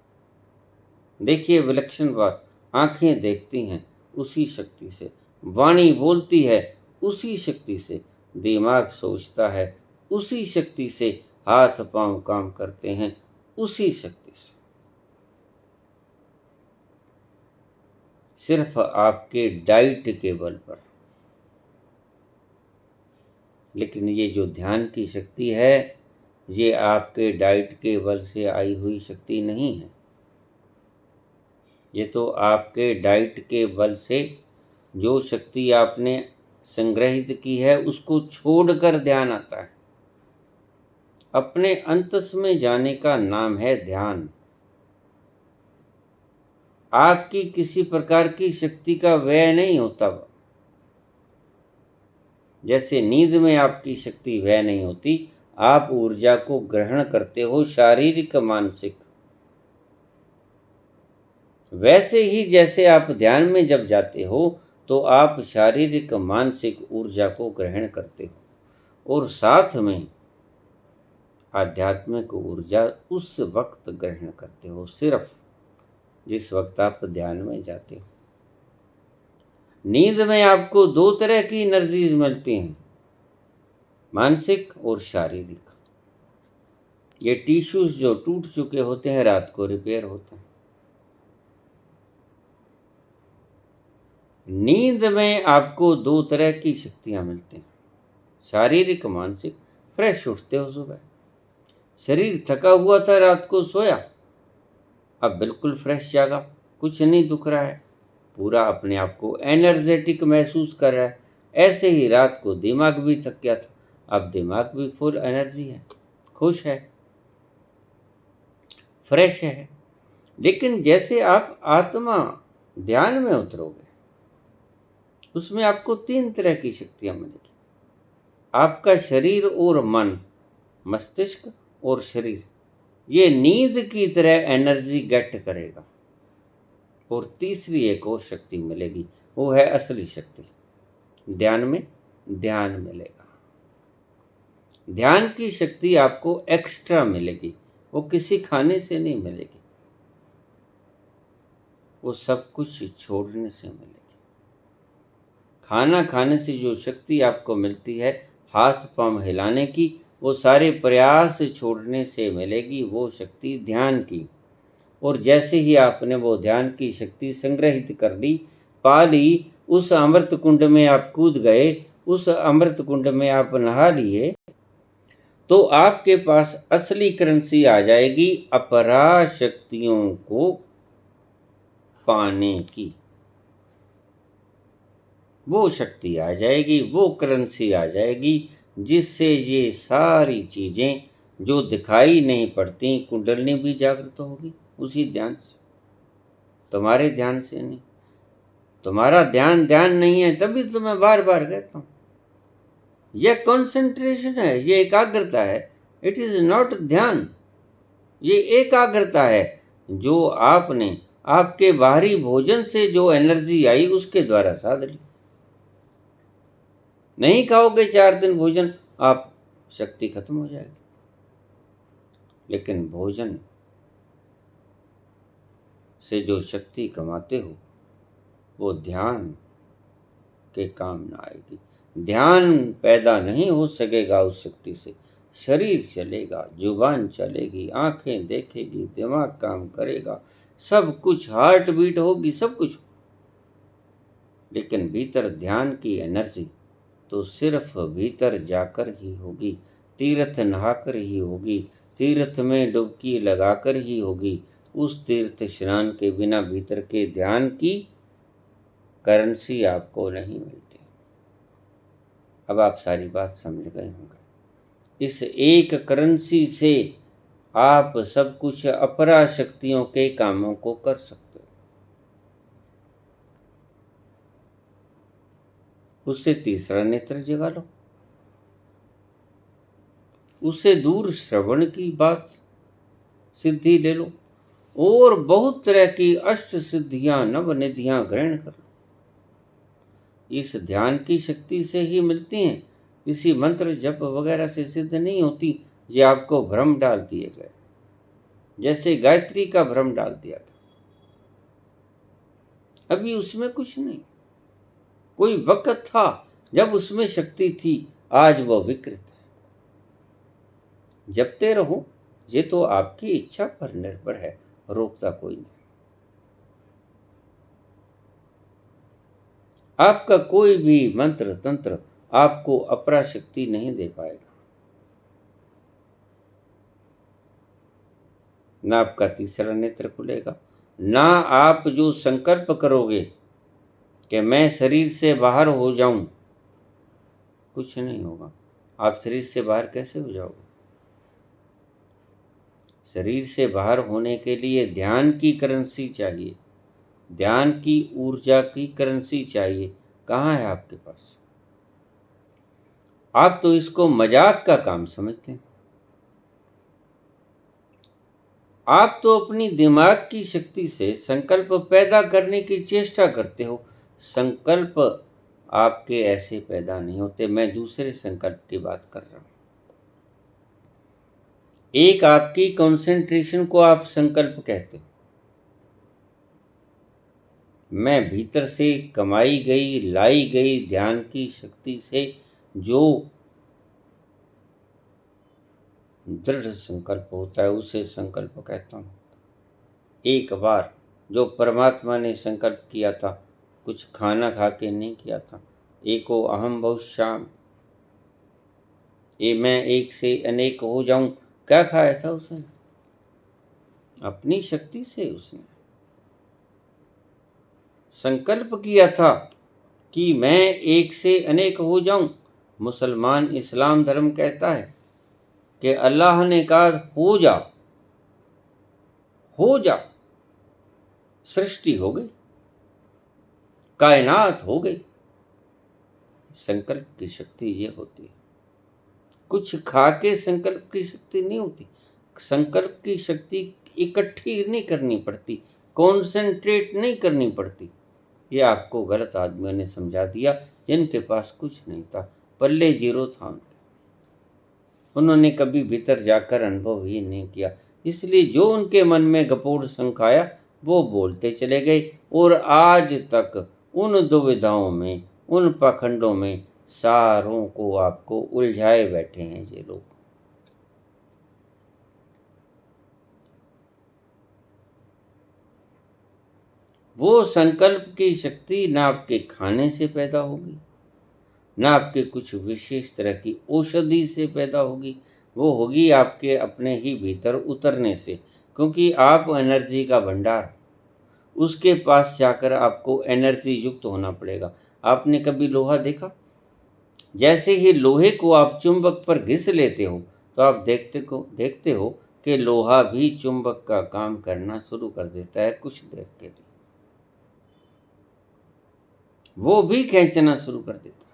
देखिए विलक्षण बात, आंखें देखती हैं उसी शक्ति से, वाणी बोलती है उसी शक्ति से, दिमाग सोचता है उसी शक्ति से, हाथ पांव काम करते हैं उसी शक्ति से। सिर्फ आपके डाइट के बल पर। लेकिन ये जो ध्यान की शक्ति है, ये आपके डाइट के बल से आई हुई शक्ति नहीं है। ये तो आपके डाइट के बल से जो शक्ति आपने संग्रहित की है उसको छोड़कर ध्यान आता है। अपने अंतस में जाने का नाम है ध्यान। आपकी किसी प्रकार की शक्ति का व्यय नहीं होता। जैसे नींद में आपकी शक्ति व्यय नहीं होती, आप ऊर्जा को ग्रहण करते हो, शारीरिक मानसिक। वैसे ही जैसे आप ध्यान में जब जाते हो तो आप शारीरिक मानसिक ऊर्जा को ग्रहण करते हो और साथ में आध्यात्मिक ऊर्जा उस वक्त ग्रहण करते हो, सिर्फ जिस वक्त आप ध्यान में जाते हो। नींद में आपको दो तरह की एनर्जीज मिलती हैं, मानसिक और शारीरिक। ये टिश्यूज जो टूट चुके होते हैं रात को रिपेयर होते हैं। नींद में आपको दो तरह की शक्तियां मिलती हैं, शारीरिक मानसिक। फ्रेश उठते हो सुबह, शरीर थका हुआ था रात को सोया, अब बिल्कुल फ्रेश जागा, कुछ नहीं दुख रहा है, पूरा अपने आप को एनर्जेटिक महसूस कर रहा है। ऐसे ही रात को दिमाग भी थक गया था, अब दिमाग भी फुल एनर्जी है, खुश है, फ्रेश है। लेकिन जैसे आप आत्मा ध्यान में उतरोगे, उसमें आपको तीन तरह की शक्तियां मिलेगी। आपका शरीर और मन, मस्तिष्क और शरीर, ये नींद की तरह एनर्जी गेट करेगा। और तीसरी एक और शक्ति मिलेगी, वो है असली शक्ति। ध्यान में ध्यान मिलेगा। ध्यान की शक्ति आपको एक्स्ट्रा मिलेगी, वो किसी खाने से नहीं मिलेगी, वो सब कुछ छोड़ने से मिलेगी। खाना खाने से जो शक्ति आपको मिलती है हाथ पांव हिलाने की, वो सारे प्रयास छोड़ने से मिलेगी, वो शक्ति ध्यान की। और जैसे ही आपने वो ध्यान की शक्ति संग्रहित कर ली, पा ली, उस अमृत कुंड में आप कूद गए, उस अमृत कुंड में आप नहा लिए, तो आपके पास असली करेंसी आ जाएगी अपरा शक्तियों को पाने की। वो शक्ति आ जाएगी, वो करेंसी आ जाएगी, जिससे ये सारी चीजें जो दिखाई नहीं पड़ती, कुंडलनी भी जागृत होगी उसी ध्यान से, तुम्हारे ध्यान से नहीं। तुम्हारा ध्यान ध्यान नहीं है, तभी तो मैं बार बार कहता हूं, यह कंसंट्रेशन है, ये एकाग्रता है। इट इज नॉट ध्यान, ये एकाग्रता है जो आपने आपके बाहरी भोजन से जो एनर्जी आई उसके द्वारा साध ली। नहीं खाओगे 4 दिन भोजन, आप शक्ति खत्म हो जाएगी। लेकिन भोजन से जो शक्ति कमाते हो वो ध्यान के काम ना आएगी। ध्यान पैदा नहीं हो सकेगा उस शक्ति से। शरीर चलेगा, जुबान चलेगी, आंखें देखेगी, दिमाग काम करेगा, सब कुछ, हार्ट बीट होगी, सब कुछ, लेकिन भीतर ध्यान की एनर्जी तो सिर्फ भीतर जाकर ही होगी, तीर्थ नहाकर ही होगी, तीर्थ में डुबकी लगाकर ही होगी। उस तीर्थ स्नान के बिना भीतर के ध्यान की करेंसी आपको नहीं मिलती। अब आप सारी बात समझ गए होंगे। इस एक करेंसी से आप सब कुछ अपरा शक्तियों के कामों को कर सकते हो। उससे तीसरा नेत्र जगा लो, उससे दूर श्रवण की बात सिद्धि ले लो, और बहुत तरह की अष्ट सिद्धियां नव निधियां ग्रहण कर लो। इस ध्यान की शक्ति से ही मिलती हैं, किसी मंत्र जप वगैरह से सिद्ध नहीं होती। ये आपको भ्रम डाल दिए गए, जैसे गायत्री का भ्रम डाल दिया गया। अभी उसमें कुछ नहीं, कोई वक्त था जब उसमें शक्ति थी, आज वो विकृत है। जपते रहो, ये तो आपकी इच्छा पर निर्भर है, रोकता कोई नहीं। आपका कोई भी मंत्र तंत्र आपको अपरा शक्ति नहीं दे पाएगा। ना आपका तीसरा नेत्र खुलेगा, ना आप जो संकल्प करोगे कि मैं शरीर से बाहर हो जाऊं, कुछ नहीं होगा। आप शरीर से बाहर कैसे हो जाओगे? शरीर से बाहर होने के लिए ध्यान की करेंसी चाहिए, ध्यान की ऊर्जा की करेंसी चाहिए। कहाँ है आपके पास? आप तो इसको मजाक का काम समझते हैं। आप तो अपनी दिमाग की शक्ति से संकल्प पैदा करने की चेष्टा करते हो। संकल्प आपके ऐसे पैदा नहीं होते। मैं दूसरे संकल्प की बात कर रहा हूं। एक आपकी कंसंट्रेशन को आप संकल्प कहते हो। मैं भीतर से कमाई गई लाई गई ध्यान की शक्ति से जो दृढ़ संकल्प होता है उसे संकल्प कहता हूँ। एक बार जो परमात्मा ने संकल्प किया था, कुछ खाना खा के नहीं किया था। एको अहम बहुश्याम, ये मैं एक से अनेक हो जाऊं। क्या खाया था उसने? अपनी शक्ति से उसने संकल्प किया था कि मैं एक से अनेक हो जाऊं। मुसलमान इस्लाम धर्म कहता है कि अल्लाह ने कहा हो जा, हो जा। सृष्टि हो गई, कायनात हो गई। संकल्प की शक्ति ये होती है। कुछ खा के संकल्प की शक्ति नहीं होती। संकल्प की शक्ति इकट्ठी नहीं करनी पड़ती, कॉन्सेंट्रेट नहीं करनी पड़ती। ये आपको गलत आदमियों ने समझा दिया, जिनके पास कुछ नहीं था, पल्ले जीरो था उनके। उन्होंने कभी भीतर जाकर अनुभव ही नहीं किया, इसलिए जो उनके मन में गपोड़ शंख आया वो बोलते चले गए। और आज तक उन दुविधाओं में, उन पाखंडों में सारों को आपको उलझाए बैठे हैं ये लोग। वो संकल्प की शक्ति ना आपके खाने से पैदा होगी, ना आपके कुछ विशेष तरह की औषधि से पैदा होगी। वो होगी आपके अपने ही भीतर उतरने से, क्योंकि आप एनर्जी का भंडार। उसके पास जाकर आपको एनर्जी युक्त होना पड़ेगा। आपने कभी लोहा देखा? जैसे ही लोहे को आप चुंबक पर घिस लेते हो तो आप देखते हो कि लोहा भी चुंबक का काम करना शुरू कर देता है कुछ देर के लिए। वो भी खींचना शुरू कर देता है।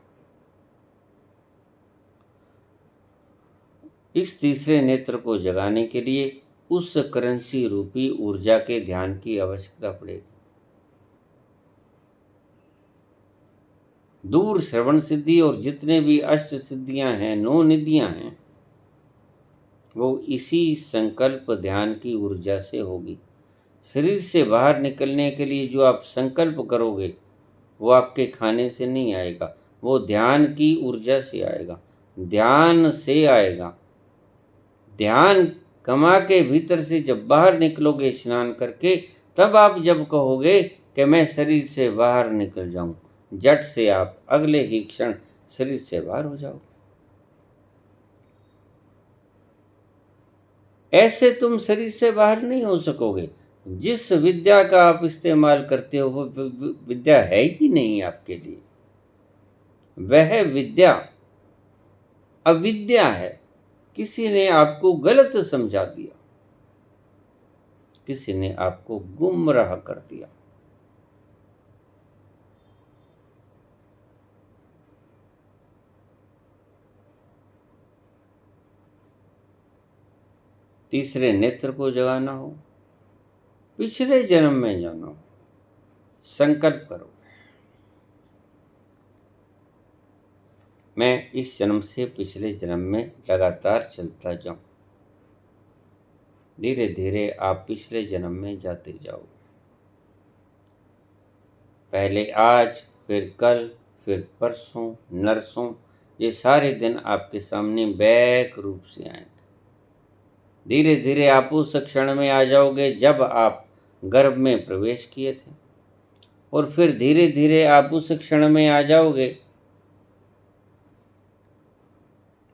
इस तीसरे नेत्र को जगाने के लिए उस करेंसी रूपी ऊर्जा के ध्यान की आवश्यकता पड़ेगी। दूर श्रवण सिद्धि और जितने भी अष्ट सिद्धियां हैं, 9 निधियां हैं, वो इसी संकल्प ध्यान की ऊर्जा से होगी। शरीर से बाहर निकलने के लिए जो आप संकल्प करोगे वो आपके खाने से नहीं आएगा, वो ध्यान की ऊर्जा से आएगा, ध्यान से आएगा। ध्यान कमा के भीतर से जब बाहर निकलोगे स्नान करके, तब आप जब कहोगे कि मैं शरीर से बाहर निकल जाऊं, झट से आप अगले ही क्षण शरीर से बाहर हो जाओगे। ऐसे तुम शरीर से बाहर नहीं हो सकोगे। जिस विद्या का आप इस्तेमाल करते हो वो विद्या है ही नहीं आपके लिए। वह विद्या अविद्या है। किसी ने आपको गलत समझा दिया, किसी ने आपको गुमराह कर दिया। तीसरे नेत्र को जगाना हो, पिछले जन्म में जाना हो, संकल्प करो, मैं इस जन्म से पिछले जन्म में लगातार चलता जाऊं। धीरे धीरे आप पिछले जन्म में जाते जाओ। पहले आज, फिर कल, फिर परसों, नरसों, ये सारे दिन आपके सामने बैक रूप से आएंगे। धीरे धीरे आप उस क्षण में आ जाओगे जब आप गर्भ में प्रवेश किए थे, और फिर धीरे धीरे आप उस क्षण में आ जाओगे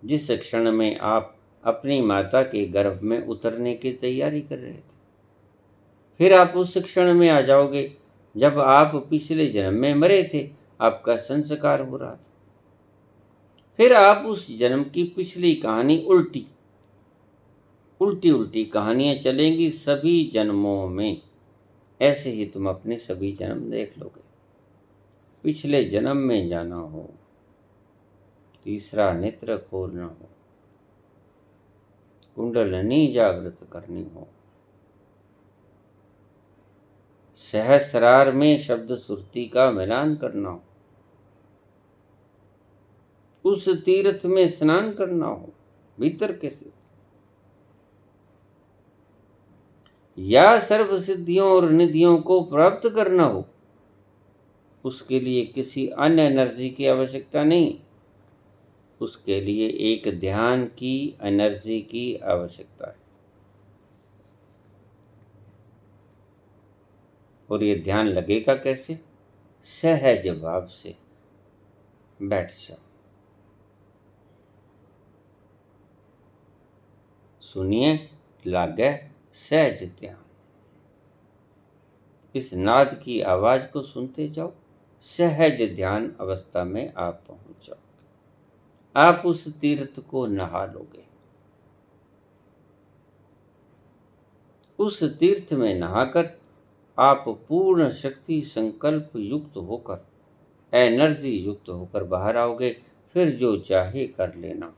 जिस क्षण में आप अपनी माता के गर्भ में उतरने की तैयारी कर रहे थे। फिर आप उस क्षण में आ जाओगे जब आप पिछले जन्म में मरे थे, आपका संस्कार हो रहा था। फिर आप उस जन्म की पिछली कहानी उल्टी उल्टी कहानियां चलेंगी सभी जन्मों में। ऐसे ही तुम अपने सभी जन्म देख लोगे। पिछले जन्म में जाना हो, तीसरा नेत्र खोलना हो, कुंडलनी जागृत करनी हो, सहस्रार में शब्द सुरती का मिलान करना हो, उस तीर्थ में स्नान करना हो भीतर कैसे, या सर्व सिद्धियों और निधियों को प्राप्त करना हो, उसके लिए किसी अन्य एनर्जी की आवश्यकता नहीं। उसके लिए एक ध्यान की एनर्जी की आवश्यकता है। और ये ध्यान लगेगा कैसे? सहज भाव से बैठ जाओ, सुनिए, लागे सहज ध्यान। इस नाद की आवाज को सुनते जाओ, सहज ध्यान अवस्था में आप पहुंच जाओ। आप उस तीर्थ को नहा लोगे। उस तीर्थ में नहाकर आप पूर्ण शक्ति संकल्प युक्त होकर, एनर्जी युक्त होकर बाहर आओगे। फिर जो चाहे कर लेना।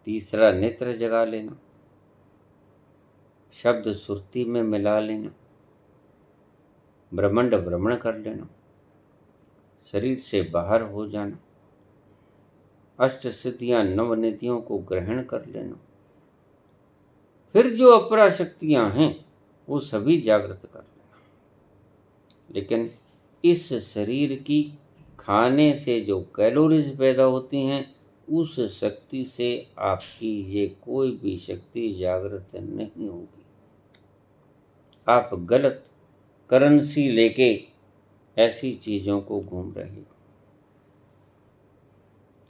तीसरा नेत्र जगा लेना, शब्द सुरती में मिला लेना, ब्रह्मांड भ्रमण कर लेना, शरीर से बाहर हो जाना, अष्ट सिद्धियां नवनिधियों को ग्रहण कर लेना। फिर जो अपरा शक्तियां हैं वो सभी जागृत कर लेना। लेकिन इस शरीर की खाने से जो कैलोरीज पैदा होती हैं, उस शक्ति से आपकी ये कोई भी शक्ति जागृत नहीं होगी। आप गलत करेंसी लेके ऐसी चीजों को घूम रहे हो।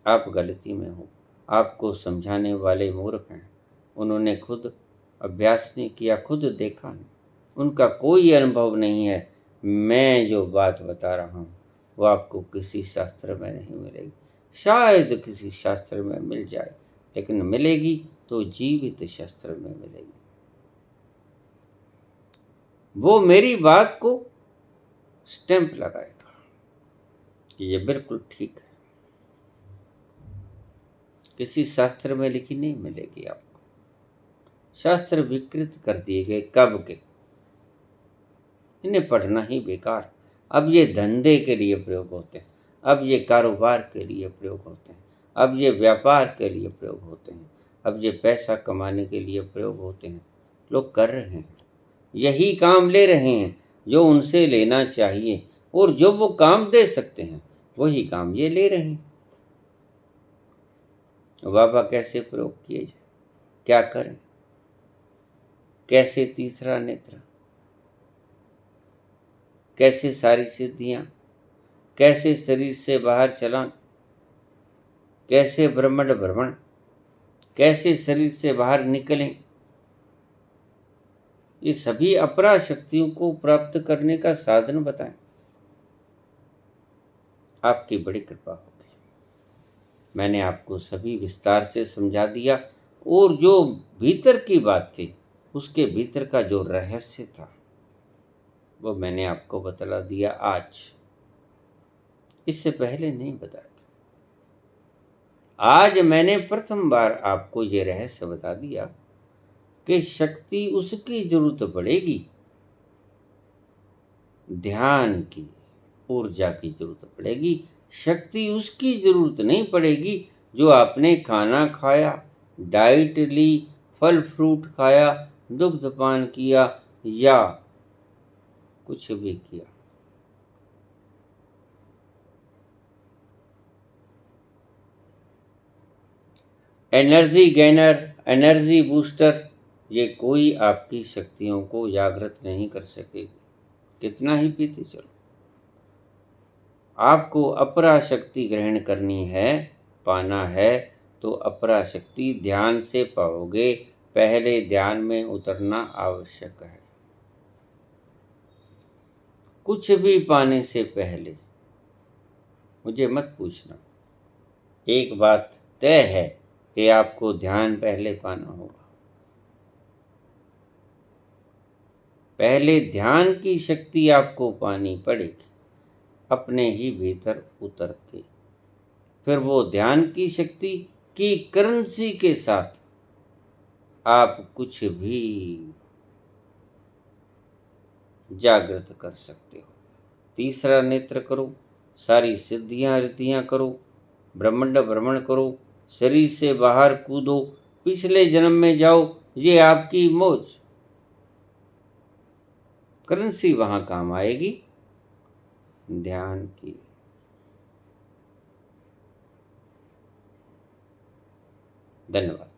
आप गलती में हो। आपको समझाने वाले मूर्ख हैं। उन्होंने खुद अभ्यास नहीं किया, खुद देखा नहीं, उनका कोई अनुभव नहीं है। मैं जो बात बता रहा हूँ वो आपको किसी शास्त्र में नहीं मिलेगी। शायद किसी शास्त्र में मिल जाए, लेकिन मिलेगी तो जीवित शास्त्र में मिलेगी। वो मेरी बात को स्टैंप लगाएगा कि ये बिल्कुल ठीक है। किसी शास्त्र में लिखी नहीं मिलेगी आपको। शास्त्र विकृत कर दिए गए कब के, इन्हें पढ़ना ही बेकार। अब ये धंधे के लिए प्रयोग होते हैं, अब ये कारोबार के लिए प्रयोग होते हैं, अब ये व्यापार के लिए प्रयोग होते हैं, अब ये पैसा कमाने के लिए प्रयोग होते हैं। लोग कर रहे हैं, यही काम ले रहे हैं जो उनसे लेना चाहिए, और जो वो काम दे सकते हैं वही काम ये ले रहे हैं। बाबा कैसे प्रयोग किए जाए, क्या करें, कैसे तीसरा नेत्र, कैसे सारी सिद्धियां, कैसे शरीर से बाहर चलान, कैसे ब्रह्मांड भ्रमण, कैसे शरीर से बाहर निकलें, ये सभी अपरा शक्तियों को प्राप्त करने का साधन बताएं। आपकी बड़ी कृपा होगी। मैंने आपको सभी विस्तार से समझा दिया, और जो भीतर की बात थी, उसके भीतर का जो रहस्य था, वो मैंने आपको बतला दिया आज। इससे पहले नहीं बताया था। आज मैंने प्रथम बार आपको ये रहस्य बता दिया कि शक्ति उसकी जरूरत पड़ेगी, ध्यान की, ऊर्जा की जरूरत पड़ेगी। शक्ति उसकी जरूरत नहीं पड़ेगी जो आपने खाना खाया, डाइट ली, फल फ्रूट खाया, दुग्ध पान किया, या कुछ भी किया। एनर्जी गेनर, एनर्जी बूस्टर, ये कोई आपकी शक्तियों को जागृत नहीं कर सकेगी, कितना ही पीते चलो। आपको अपरा शक्ति ग्रहण करनी है, पाना है, तो अपरा शक्ति ध्यान से पाओगे। पहले ध्यान में उतरना आवश्यक है। कुछ भी पाने से पहले मुझे मत पूछना। एक बात तय है कि आपको ध्यान पहले पाना होगा। पहले ध्यान की शक्ति आपको पानी पड़ेगी अपने ही भीतर उतर के। फिर वो ध्यान की शक्ति की करेंसी के साथ आप कुछ भी जागृत कर सकते हो। तीसरा नेत्र करो, सारी सिद्धियां रिद्धियां करो, ब्रह्मांड भ्रमण करो, शरीर से बाहर कूदो, पिछले जन्म में जाओ, ये आपकी मौज। करेंसी वहां काम आएगी ध्यान की। धन्यवाद।